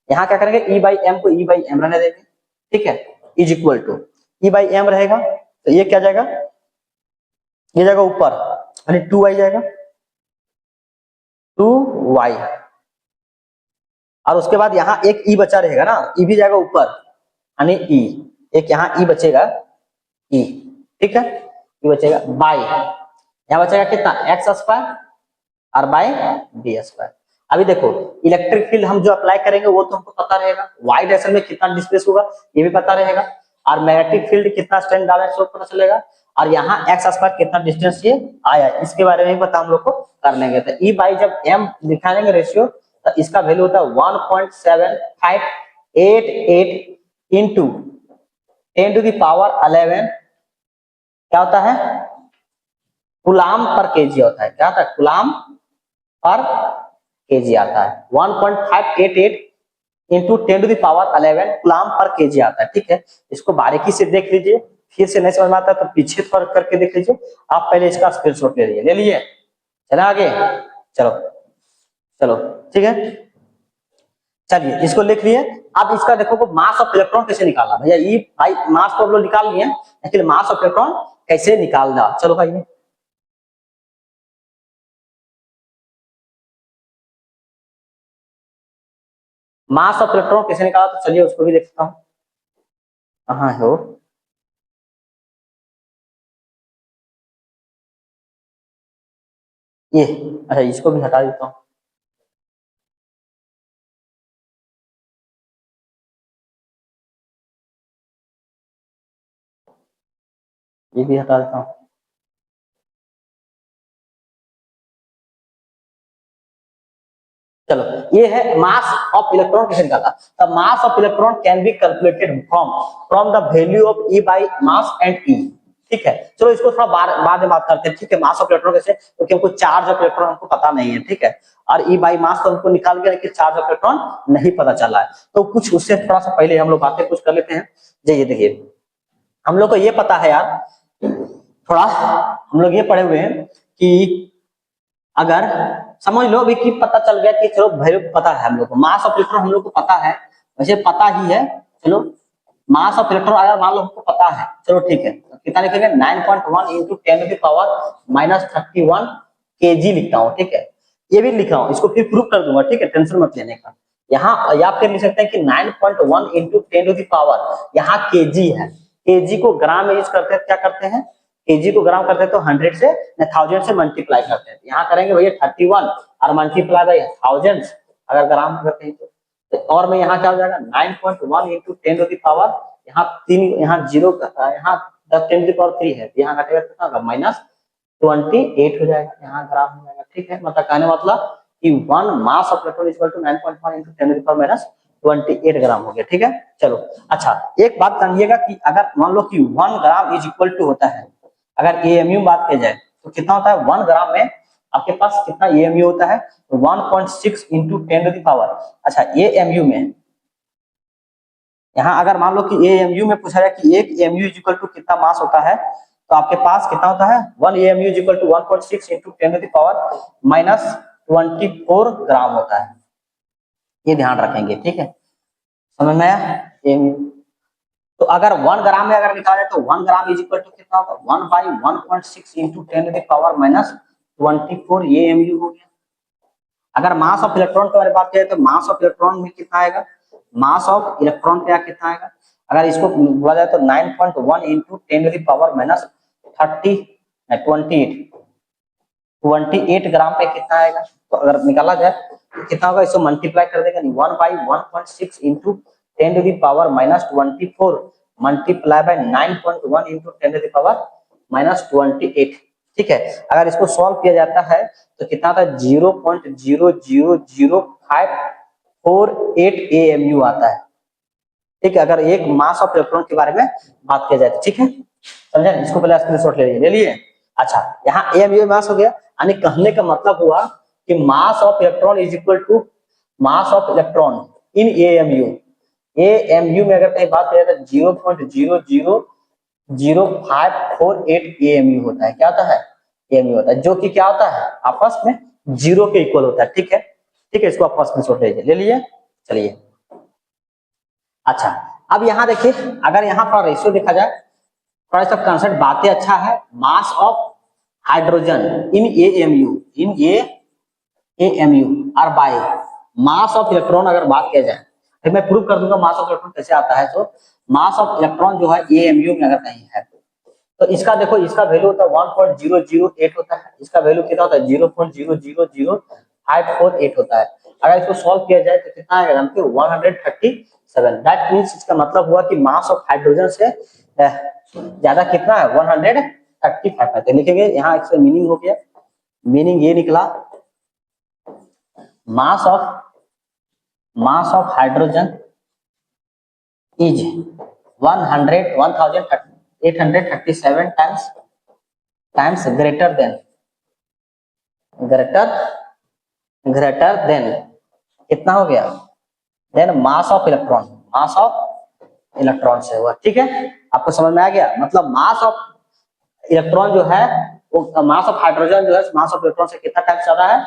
यहाँ क्या करेंगे e बाई m को e बाई m रहने देंगे, ठीक है, is equal to e by m रहेगा, तो ये क्या जाएगा, ये जाएगा ऊपर यानी 2y जाएगा, 2y, और उसके बाद यहाँ एक e बचा रहेगा ना, e भी जाएगा ऊपर यानी e, एक यहाँ e बचेगा e, ठीक है, ये बचेगा बाई, यहाँ बचेगा कितना x स्क्वायर और बाई बी स्क्वायर। अभी देखो इलेक्ट्रिक फील्ड हम जो अप्लाई करेंगे वो तो हमको पता रहेगा, y डायरेक्शन में कितना डिस्प्लेस होगा ये भी पता रहेगा, और मैग्नेटिक फील्ड कितना स्ट्रेंथ डाला है पता चलेगा, और यहाँ x स्क्वायर कितना डिस्टेंस ये आया इसके बारे में भी पता हम लोग को कर लेंगे। तो e बाई जब m दिखाएंगे रेशियो, तो इसका वैल्यू होता है 1.7588 इंटू 10⁻11 क्या होता है, कूलाम पर केजी होता है, क्या होता है, कूलाम पर केजी आता है, 1.588 इंटू 10⁻11 कूलाम पर केजी आता है, ठीक है। इसको बारीकी से देख लीजिए, फिर से नहीं समझ में आता तो पीछे थोड़ा करके देख लीजिए, आप पहले इसका स्क्रीनशॉट ले लिए, चला आगे, चलो चलो ठीक है, चलिए इसको लिख लिए। अब इसका देखो मास ऑफ इलेक्ट्रॉन कैसे निकालना, भैया ये भाई मास तो हम लोग निकाल लिए, लेकिन मास ऑफ इलेक्ट्रॉन कैसे निकालना, चलो भाई मास ऑफ इलेक्ट्रॉन किसने निकाला, तो चलिए उसको भी देखता हूँ, कहाँ है वो। ये, अच्छा इसको भी हटा देता हूँ। ये भी हटा देता हूँ। चलो, ये है मास ऑफ इलेक्ट्रॉन किसने निकाला। The mass of electron can be calculated from the value of e by mass and e. ठीक है, चलो इसको थोड़ा बाद में बात करते हैं। ठीक है, मास ऑफ इलेक्ट्रॉन कैसे, क्योंकि हमको चार्ज ऑफ इलेक्ट्रॉन हमको पता नहीं है। ठीक है, और ई बाई मास तो हमको निकाल के, लेकिन चार्ज ऑफ इलेक्ट्रॉन नहीं पता चला है। तो कुछ उससे थोड़ा सा पहले हम लोग बातें कुछ कर लेते हैं। ये देखिए, हम लोग को ये पता है यार, थोड़ा हम लोग ये पढ़े हुए हैं कि अगर समझ लो भी कि पता चल गया कि चलो वैल्यू पता है हम लोग को, मास ऑफ इलेक्ट्रॉन हम लोग को पता है, वैसे पता ही है। चलो मास ऑफ इलेक्ट्रॉन अगर मान लो हमको पता है, चलो ठीक है, तो कितना लिखेंगे 9.1 इंटू 10⁻31 kg लिखता हूँ। ठीक है, ये भी लिख रहा हूँ, इसको फिर प्रूफ कर दूंगा। ठीक है, टेंशन मत लेने का। यहाँ या फिर लिख सकते हैं कि 9.1 इंटू 10⁻, यहाँ केजी है, केजी को ग्राम में यूज करते हैं, क्या करते हैं, केजी को ग्राम करते हैं तो 100 से 1000 से मल्टीप्लाई करते हैं। यहाँ करेंगे भैया 31 और मल्टीप्लाई बाई 1000 अगर ग्राम करते हैं तो और में यहाँ क्या हो जाएगा 9.1 इंटू 10⁻, यहाँ तीन, यहाँ जीरो, यहाँ 10⁻³ है, यहाँ घटेगा कितना होगा -28 हो जाएगा, यहाँ ग्राम हो जाएगा। ठीक है, मतलब कहने मतलब कि 1 mass of electron equal to 9.1 into 10⁻28 gram हो गया। ठीक है, चलो अच्छा, एक बात जानिएगा कि अगर मान लो कि 1 ग्राम इज इक्वल टू होता है, अगर एएमयू बात की जाए तो कितना होता है 1 ग्राम में आपके पास कितना एएमयू होता है, 1.6 इंटू 10⁻। अच्छा, एएमयू में यहाँ अगर मान लो कि एएमयू में पूछा जाए कि 1 एएमयू इज इक्वल टू कितना मास होता है, तो आपके पास कितना होता है 1 AMU is equal to 1.6 into 10⁻24 gram होता है। ये ध्यान रखेंगे। ठीक है, समझ में आया एएमयू। तो अगर 1 ग्राम में अगर निकाले तो 1 ग्राम इज इक्वल टू कितना होगा 1 बाई 1.6 इंटू 10⁻24 एएमयू हो गया। अगर मास ऑफ इलेक्ट्रॉन के बारे में बात करें तो मास ऑफ इलेक्ट्रॉन में कितना आएगा, मास ऑफ इलेक्ट्रॉन क्या कितना आएगा, अगर इसको बोला जाए तो 9.1 इंटू 10⁻28 ग्राम पे कितना आएगा। तो अगर निकाला जाए तो कितना होगा, इसको मल्टीप्लाई कर देगा 1 by 1.6 into 10⁻24 multiply by 9.1 into 10⁻28। ठीक है, अगर इसको सॉल्व किया जाता है तो कितना आता है 0.0000548 एएमयू आता है। ठीक है, अगर एक मास ऑफ इलेक्ट्रॉन के बारे में बात किया जाए तो। ठीक है, समझे, इसको पहले स्क्रीनशॉट ले लिए। अच्छा, यहाँ एएमयू मास हो गया, यानी कहने का मतलब हुआ कि mass of electron is equal to mass of electron in AMU. AMU में अगर कहीं बात करें तो 0.0000548 एएमयू होता है। क्या होता है, एएमयू होता है, जो कि क्या होता है आपस में जीरो के इक्वल होता है। ठीक है, ठीक है, इसको आप फर्स्ट में सोच ले लिए। चलिए अच्छा, अब यहाँ देखिए, अगर यहाँ पर रेशियो देखा जाए, थोड़ा सा कंसेप्ट बातें अच्छा है, mass of hydrogen in AMU, in AMU और बाय मास ऑफ इलेक्ट्रॉन अगर बात किया जाए, फिर मैं प्रूव कर दूंगा मास ऑफ इलेक्ट्रॉन कैसे आता है। तो मास ऑफ इलेक्ट्रॉन जो है एएमयू में अगर कहीं है तो इसका देखो, इसका वैल्यू होता है 1.008 होता है, इसका वैल्यू कितना होता है 0.000548 होता है। अगर इसको सॉल्व किया जाए तो कितना आएगा, 137। दैट मींस इसका मतलब हुआ कि मास ऑफ हाइड्रोजन से ज्यादा कितना है 135 है। तो लिखेंगे यहाँ, इसका मीनिंग हो गया, मीनिंग ये निकला, mass of hydrogen is 1837 times greater than कितना हो गया, देन मास ऑफ इलेक्ट्रॉन से हुआ। ठीक है, आपको समझ में आ गया, मतलब मास ऑफ इलेक्ट्रॉन जो है वो मास ऑफ हाइड्रोजन जो है मास ऑफ इलेक्ट्रॉन से कितना टाइम्स ज्यादा है,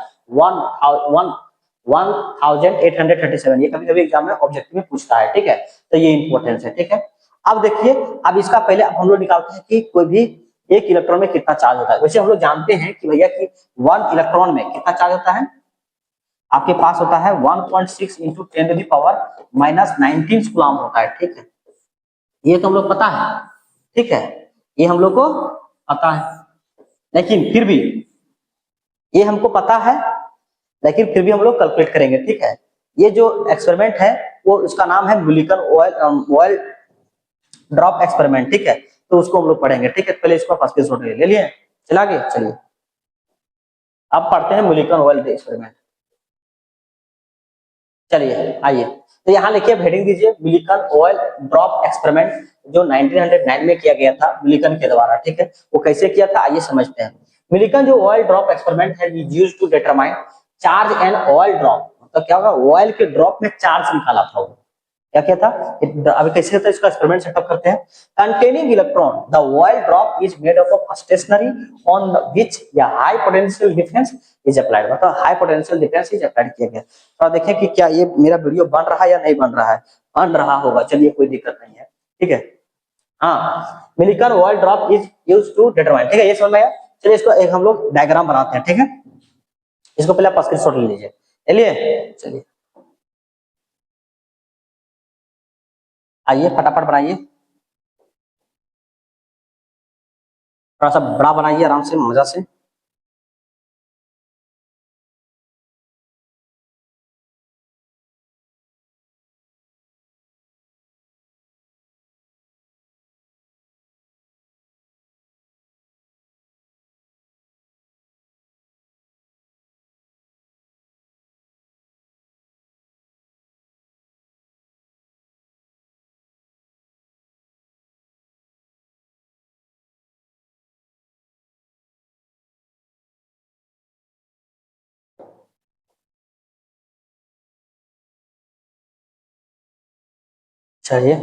1837। ये कभी कभी एग्जाम में ऑब्जेक्टिव में पूछता है। ठीक है, तो ये इंपॉर्टेंस है। ठीक है, अब देखिए, अब इसका पहले अब हम लोग निकालते हैं कि कोई भी एक इलेक्ट्रॉन में कितना चार्ज होता है। वैसे हम लोग जानते हैं कि भैया कि 1 इलेक्ट्रॉन में कितना चार्ज होता है, आपके पास होता है 1.6 इंटू 10⁻⁻19 कूलम होता है, ठीक है। ये तो हम लोग पता है, ठीक है, ये हम लोग को पता है, लेकिन फिर भी ये हमको पता है, लेकिन फिर भी हम लोग कैलकुलेट करेंगे, ठीक है। ये जो एक्सपेरिमेंट है वो उसका नाम है मिलिकन ऑयल ड्रॉप एक्सपेरिमेंट, ठीक है। तो उसको हम लोग पढ़ेंगे, ठीक है। पहले इसको फर्स्ट केस ले लिए, चला गया, चलिए अब पढ़ते हैं मिलिकन ऑयल एक्सपेरिमेंट। चलिए आइए, तो यहाँ लिखिए, हेडिंग दीजिए मिलिकन ऑयल ड्रॉप एक्सपेरिमेंट, जो 1909 में किया गया था मिलिकन के द्वारा, ठीक है। वो कैसे किया था आइए समझते हैं। मिलिकन जो ऑयल ड्रॉप एक्सपेरिमेंट है used to determine charge and oil drop, मतलब क्या होगा, ऑयल के ड्रॉप में चार्ज निकाला था वो। क्या क्या था, अभी कैसे होता है इसका एक्सपेरिमेंट सेटअप करते हैं। Containing electron the oil drop is made up of stationary on which the high potential difference is applied, मतलब high potential difference is applied किया गया। तो देखें कि क्या ये मेरा वीडियो बन रहा है या नहीं बन रहा है। बन रहा होगा, चलिए कोई दिक्कत नहीं है, ठीक है। हाँ, Millikan oil drop is used to determine, ठीक है, ये समझ में आया। चलिए इसको एक हम लोग डायग्राम बनाते हैं, ठीक है। इसको पहले आप स्क्रीनशॉट ले लीजिए, चलिए चलिए आइए फटाफट बनाइए, थोड़ा सा बड़ा बनाइए आराम से मजा से। चलिए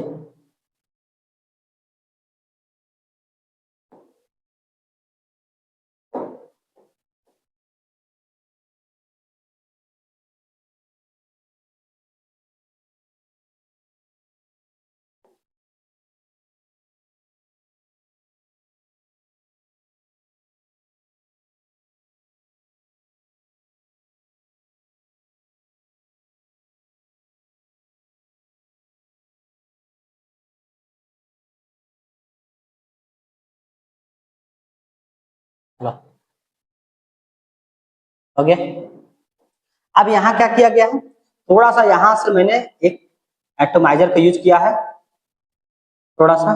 लो, हो गया। अब यहाँ क्या किया गया है, थोड़ा सा यहाँ से मैंने एक एटोमाइजर का यूज किया है, थोड़ा सा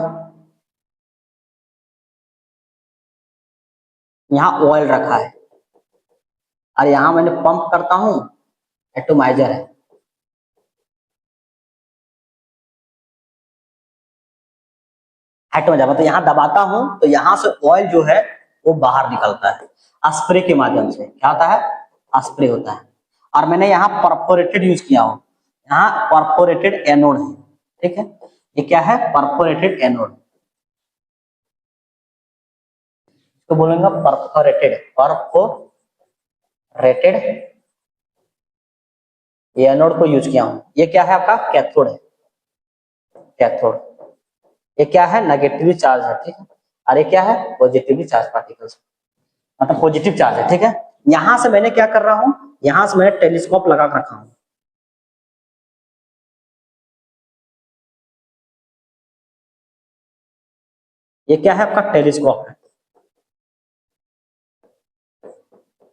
यहाँ ऑयल रखा है, और यहाँ मैंने पंप करता हूँ, एटोमाइजर है। एटोमाइजर मतलब यहाँ दबाता हूँ तो यहाँ से ऑयल जो है वो बाहर निकलता है स्प्रे के माध्यम से, क्या होता है, स्प्रे होता है। और मैंने यहाँ परफोरेटेड यूज किया हूँ, यहाँ परफोरेटेड एनोड है, ठीक है। ये क्या है, परफोरेटेड एनोड, तो बोलेंगे परफोरेटेड, परफोरेटेड ये एनोड को यूज किया हूं। ये क्या है आपका, कैथोड है, कैथोड। ये क्या है, नेगेटिवली चार्ज है, ठीक है। और ये क्या है, पॉजिटिवली चार्ज पार्टिकल्स, मतलब पॉजिटिव चार्ज है, ठीक है। यहां से मैंने क्या कर रहा हूं, यहां से मैंने टेलीस्कोप लगा रखा हूं। ये क्या है आपका, टेलीस्कोप है,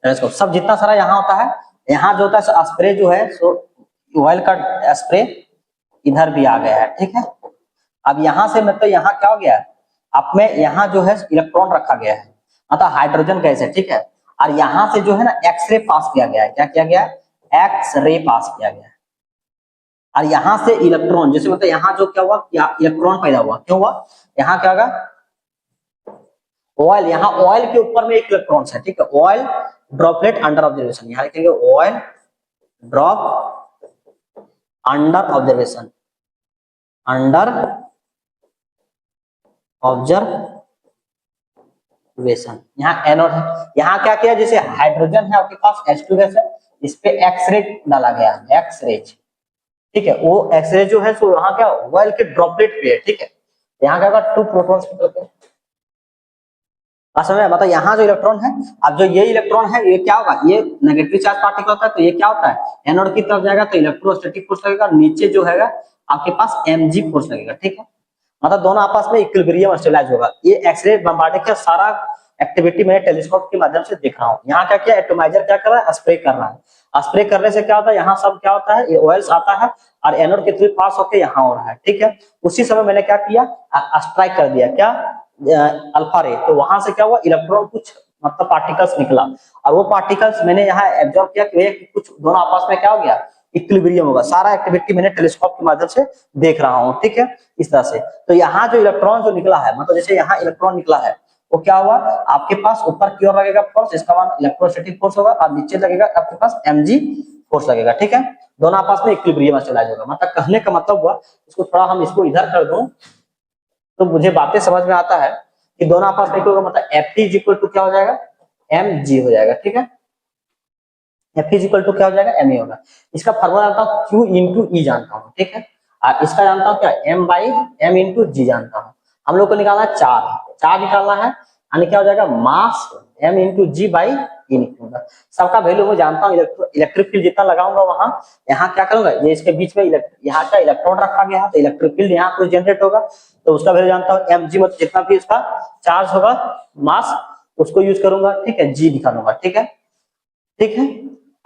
टेलीस्कोप। सब जितना सारा यहाँ होता है, यहाँ जो होता है स्प्रे जो है, सो ऑयल का स्प्रे इधर भी आ गया है, ठीक है। अब यहाँ से मतलब यहाँ क्या हो गया, अब में यहाँ जो है इलेक्ट्रॉन रखा गया है, मतलब हाइड्रोजन गैस है, ठीक है। और यहाँ से जो है ना एक्सरे पास किया गया है, क्या किया गया, एक्सरे पास किया गया है। और यहाँ से इलेक्ट्रॉन, जैसे मतलब यहाँ जो क्या हुआ, क्या इलेक्ट्रॉन पैदा हुआ, क्यों हुआ, यहाँ क्या होगा, ऑयल, यहाँ ऑयल के ऊपर में एक इलेक्ट्रॉन है, ठीक है। ऑयल ड्रॉपलेट अंडर ऑब्जर्वेशन, यहाँ लिखेंगे oil drop under observation, under observation. यहाँ एनोड है, यहाँ क्या किया, जैसे हाइड्रोजन है आपके पास H2 गैस है, इस पे एक्सरे डाला गया, एक्सरे, ठीक है। वो एक्सरे जो है सो यहाँ क्या ऑयल के ड्रॉपलेट पे है, ठीक है। यहाँ क्या होगा, 2 प्रोटॉन्स निकलते हैं, बात समझ में? मतलब यहाँ जो इलेक्ट्रॉन है, अब जो ये इलेक्ट्रॉन है ये क्या होगा, ये नेगेटिव चार्ज पार्टिकल होता है, तो ये क्या होता है, एनोड की तरफ जाएगा तो इलेक्ट्रोस्टैटिक फोर्स लगेगा, नीचे जो है आपके पास mg फोर्स लगेगा, ठीक है। मतलब दोनों आपस में इक्विलिब्रियम स्टेबलाइज होगा। ये एक्सरे बम्बार्डिंग का सारा एक्टिविटी मैंने टेलीस्कोप के माध्यम से देख रहा हूँ। यहाँ क्या किया, एटोमाइजर क्या कर रहा है, स्प्रे कर रहा है। स्प्रे करने से क्या होता है, यहाँ सब क्या होता है, ये ऑयल्स आता है और एनोड के थ्रू पास होकर यहाँ हो रहा है, ठीक है। उसी समय मैंने क्या किया, स्ट्राइक कर दिया क्या, अल्फा रे, तो वहां से क्या हुआ, इलेक्ट्रॉन कुछ मतलब पार्टिकल्स निकला, और वो पार्टिकल्स मैंने यहाँ एब्जॉर्ब किया कि कुछ दोनों आपस में क्या हो गया, इक्विलिब्रियम होगा। सारा एक्टिविटी मैंने टेलीस्कोप के माध्यम से देख रहा हूँ, ठीक है, इस तरह से। तो यहाँ जो इलेक्ट्रॉन जो निकला है, मतलब जैसे यहाँ इलेक्ट्रॉन निकला है, वो क्या हुआ, आपके पास ऊपर की ओर लगेगा फोर्स, इसका मान इलेक्ट्रोस्टैटिक फोर्स होगा, और नीचे लगेगा आपके पास mg फोर्स लगेगा, ठीक है। दोनों आपस में इक्विलिब्रियम स्टेबलाइज होगा। मतलब कहने का मतलब हुआ, इसको थोड़ा हम इसको इधर कर दूं तो मुझे बातें समझ में आता है कि दोनों आपस में होगा, मतलब Ft इज इक्वल टू क्या हो जाएगा, mg हो जाएगा, ठीक है। F इज इक्वल टू क्या हो जाएगा, ma होगा। इसका फार्मूला जानता हूँ Q इंटू ई जानता हूँ, ठीक है। और इसका जानता हूँ क्या, m बाई m इंटू जी जानता हूँ। हम लोग को निकालना है चार्ज निकालना है, यानी क्या हो जाएगा, मास m into ji by E निकलूंगा। सबका वैल्यू मैं जानता हूँ, इलेक्ट्रिक फील्ड जितना लगाऊंगा वहां, यहाँ क्या करूंगा, ये इसके बीच में यहाँ का इलेक्ट्रॉन रखा गया है, तो इलेक्ट्रिक फील्ड यहाँ पर जनरेट होगा, तो उसका वैल्यू जानता हूँ mg, मतलब जितना भी इसका चार्ज होगा मास, उसको यूज करूंगा, ठीक है, जी निकालूंगा, ठीक है, ठीक है।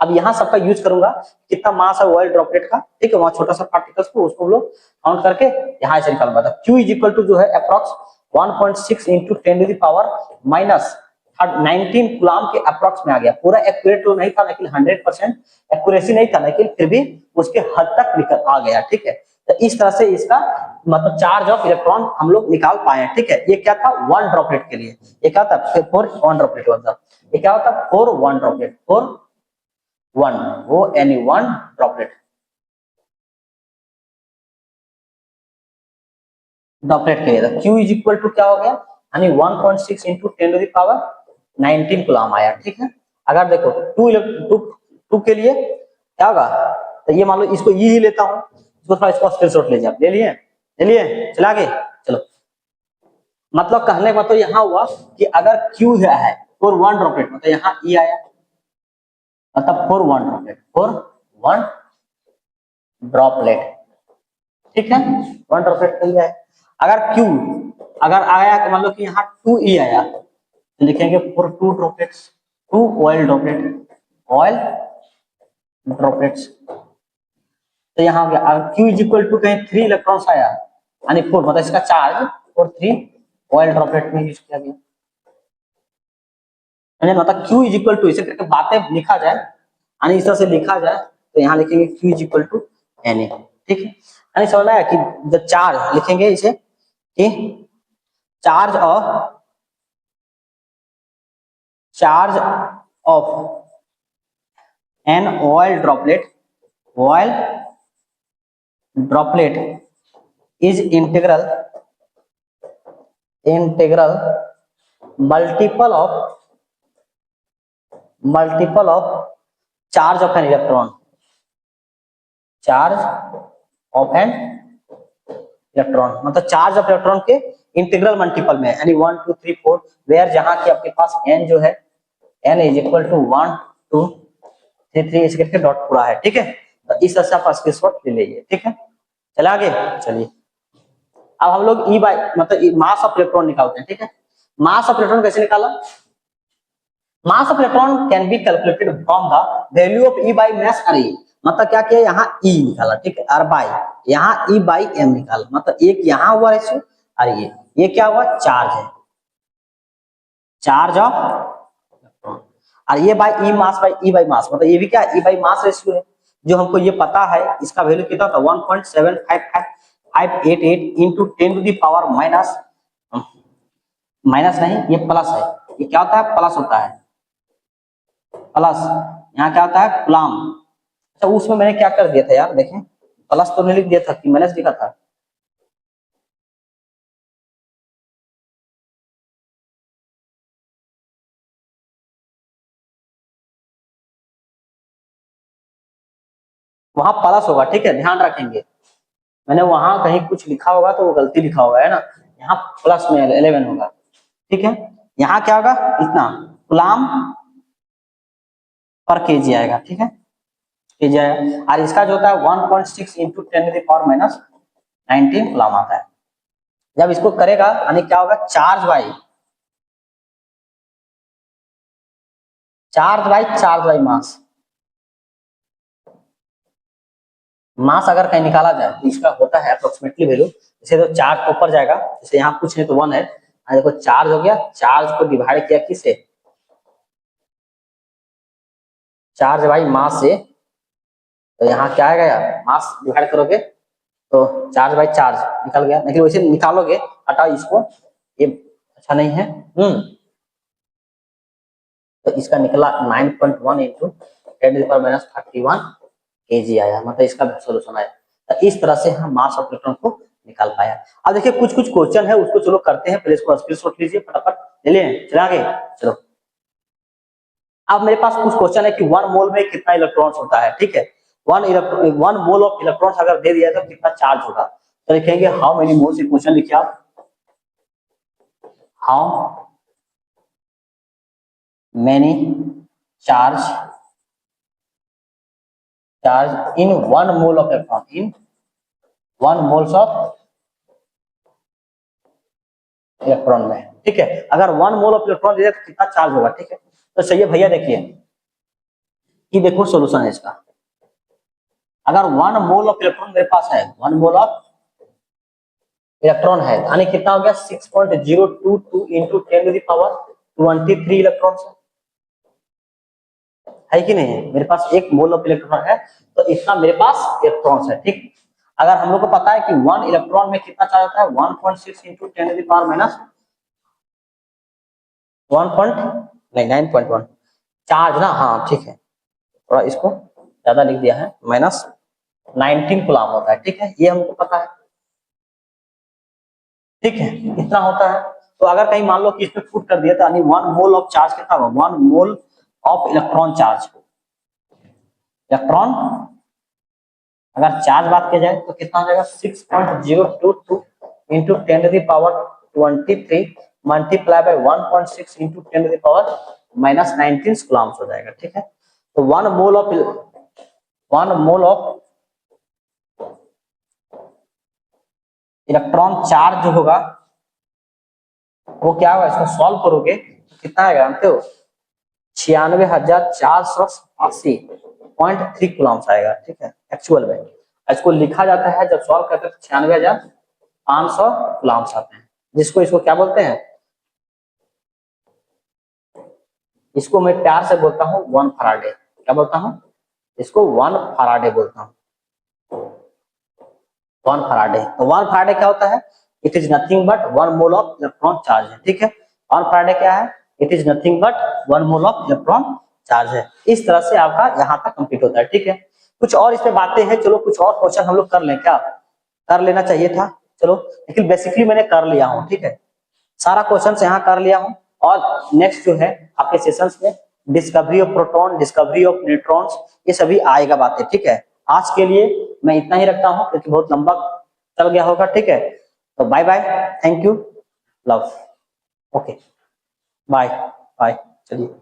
अब यहाँ सबका यूज करूंगा, कितना मास है ऑयल ड्रॉपलेट का, ठीक है, वहां छोटा सा पार्टिकल्स को उसको हम लोग काउंट करके यहाँ से निकालूंगा। तो Q इज इक्वल टू जो है approx 1.6 into 10 to the power minus 19 coulomb के अप्रॉक्स में आ गया। पूरा एक्यूरेट तो नहीं था, लेकिन 100% एक्यूरेसी नहीं था, लेकिन फिर भी उसके हद तक निकल आ गया, ठीक है। तो इस तरह से इसका मतलब चार्ज ऑफ इलेक्ट्रॉन हम लोग निकाल पाए, ठीक है। ये क्या था, वन ड्रॉपलेट के लिए, ये क्या था, फोर वन ड्रॉपलेट होता, ये क्या होता, four one droplet, four one, वो एनी वन ड्रॉपलेट, ड्रॉपलेट के लिए Q इज इक्वल टू क्या हो गया, यानी 1.6 into 10 to the power 19 coulomb आया, ठीक है। अगर देखो टू के लिए क्या होगा, तो ये मान लो इसको ये ही लेता हूँ, इसको थोड़ा इसको स्क्रीनशॉट ले जाओ, ले लिए चला गए, चलो। मतलब कहने का तो यहाँ हुआ कि अगर Q है फॉर वन ड्रॉपलेट, मतलब यहाँ E आया, मतलब for one droplet, for one droplet, ठीक है, वन ड्रॉपलेट मिल जाए। अगर Q अगर आया तो मान लो कि यहाँ 2E आया, तो लिखेंगे for two droplets, two oil droplet, oil droplets. तो यहाँ हो गया, अगर Q इज इक्वल टू कहीं 3 इलेक्ट्रॉन्स आया, यानी 4, मतलब इसका चार्ज और 3 ऑयल ड्रॉपलेट में यूज किया गया। मतलब Q इज इक्वल टू, इसे करके बातें लिखा जाए, यानी इस तरह से लिखा जाए, तो यहाँ लिखेंगे Q is equal to Na, ठीक है। यानी समझ में आया कि द चार्ज लिखेंगे इसे कि charge of an oil droplet is integral multiple of charge of an electron, मतलब चार्ज ऑफ इलेक्ट्रॉन के इंटीग्रल मल्टीपल में, यानी 1 2 3 4, वेयर जहां की आपके पास n जो है, n इज इक्वल टू 1 2 3 3 इस करके डॉट पूरा है, ठीक है। तो इस तरह से आप स्क्रीनशॉट ले लीजिए, ठीक है। चला आगे, चलिए अब हम लोग ई बाई मतलब मास ऑफ इलेक्ट्रॉन निकालते हैं, ठीक है। मास ऑफ इलेक्ट्रॉन कैसे निकाला, मास of electron can be calculated from the value of e by मास अरे, मतलब क्या किया, यहाँ ई निकाला, ठीक है, और बाई यहाँ ई बाई एम निकाला, मतलब एक यहाँ हुआ रेशियो, और ये क्या हुआ, चार्ज है, चार्ज ऑफ इलेक्ट्रॉन, और ये by E mass by E by मास, मतलब ये भी क्या, ई बाई मास रेशियो है, जो हमको ये पता है। इसका वैल्यू कितना था, 1.7588 into 10 to the power minus, minus नहीं ये प्लस है, ये क्या होता है, प्लस होता है, प्लस यहाँ क्या होता है, कूलम। अच्छा उसमें मैंने क्या कर दिया था यार, देखें, प्लस तो नहीं लिख दिया था कि माइनस लिखा था, वहां प्लस होगा, ठीक है, ध्यान रखेंगे। मैंने वहां कहीं कुछ लिखा होगा तो वो गलती लिखा होगा, है ना, यहाँ प्लस में 11 होगा, ठीक है। यहाँ क्या होगा, इतना कूलाम पर केजी आएगा, ठीक है, केजी आएगा। और इसका जो होता है 1.6 इंटू 10⁻⁻19 कूलाम आता है। जब इसको करेगा यानी क्या होगा, चार्ज बाई मास। मास अगर कहीं निकाला जाए तो इसका होता है अप्रोक्सीमेटली वैल्यू, जैसे तो चार्ज ऊपर जाएगा, जैसे यहाँ कुछ नहीं तो 1 है, देखो चार्ज हो गया, चार्ज को डिवाइड किया किससे, चार्ज बाई मास से, तो यहाँ क्या आएगा यार, मास डिवाइड करोगे तो चार्ज बाई चार्ज निकल गया, लेकिन वैसे निकालोगे, हटाओ इसको, ये अच्छा नहीं है। तो इसका निकला 9.1 इंटू 10⁻31 kg आया, मतलब इसका सोल्यूशन आया। तो इस तरह से हम मास ऑफ इलेक्ट्रॉन को निकाल पाया। अब देखिए कुछ कुछ क्वेश्चन है उसको चलो करते हैं, पहले इसको स्क्रीनशॉट लीजिए फटाफट, ले लिए, चले आगे चलो। अब मेरे पास कुछ क्वेश्चन है कि 1 मोल में कितना इलेक्ट्रॉन्स होता है, ठीक है, 1 मोल ऑफ इलेक्ट्रॉन्स अगर दे दिया तो कितना चार्ज होगा, तो लिखेंगे हाउ मेनी मोल्स, क्वेश्चन लिखिए आप, how many charge in 1 mole of electron, in 1 moles of electron में, ठीक है, अगर 1 मोल ऑफ इलेक्ट्रॉन दे तो कितना चार्ज होगा, ठीक है। तो चलिए भैया देखिए कि देखो सॉल्यूशन है इसका, अगर 1 मोल ऑफ इलेक्ट्रॉन मेरे पास है, 1 मोल ऑफ इलेक्ट्रॉन है, यानी कितना हो गया 6.022 इंटू 10⁻23 इलेक्ट्रॉन है कि नहीं है, मेरे पास 1 मोल ऑफ इलेक्ट्रॉन है तो इतना मेरे पास इलेक्ट्रॉन्स है, ठीक। अगर हम लोग को पता है कि 1 इलेक्ट्रॉन में कितना चार्ज होता है, 1.6 इंटू 9.1 चार्ज ना, हाँ ठीक है, थोड़ा इसको ज्यादा लिख दिया है, -19 कूलाम होता है, ठीक है, ये हमको पता है, ठीक है, इतना होता है। तो अगर कहीं मान लो कि इसमें पुट कर दिया तो यानी 1 मोल ऑफ चार्ज कितना होगा, 1 mole of electron charge, electron अगर चार्ज बात किया जाए तो कितना हो जाएगा 6.022 into 10⁻23 multiply by 1.6 into 10⁻⁻19 coulombs हो जाएगा, ठीक है। तो 1 मोल ऑफ इलेक्ट्रॉन चार्ज जो होगा वो क्या होगा, इसको सॉल्व करोगे तो कितना आएगा जानते हो, 96,487.3 कूलाम्स आएगा, ठीक है, एक्चुअल में। इसको लिखा जाता है जब सॉल्व करते हैं तो 96,500 कूलाम्स आते हैं, जिसको इसको क्या बोलते हैं, इसको मैं प्यार से बोलता हूँ 1 फराडे, क्या बोलता हूँ, इसको 1 फराडे बोलता हूँ, 1 फराडे। तो 1 फराडे क्या होता है, it is nothing but 1 mole of electron charge है, ठीक है। 1 फराडे क्या है, it is nothing but 1 mole of electron charge है। इस तरह से आपका यहाँ तक कंप्लीट होता है, ठीक है। कुछ और इसमें बातें हैं, चलो कुछ और क्वेश्चन हम लोग कर लें, क्या कर लेना चाहिए था, चलो, लेकिन बेसिकली मैंने कर लिया हूँ, ठीक है, सारा क्वेश्चन यहाँ कर लिया हूँ। और नेक्स्ट जो है आपके सेशंस में discovery of proton, discovery of neutrons, ये सभी आएगा बातें, ठीक है। आज के लिए मैं इतना ही रखता हूँ क्योंकि बहुत लंबा चल गया होगा, ठीक है। तो bye bye, thank you, love, okay, bye bye, चलिए।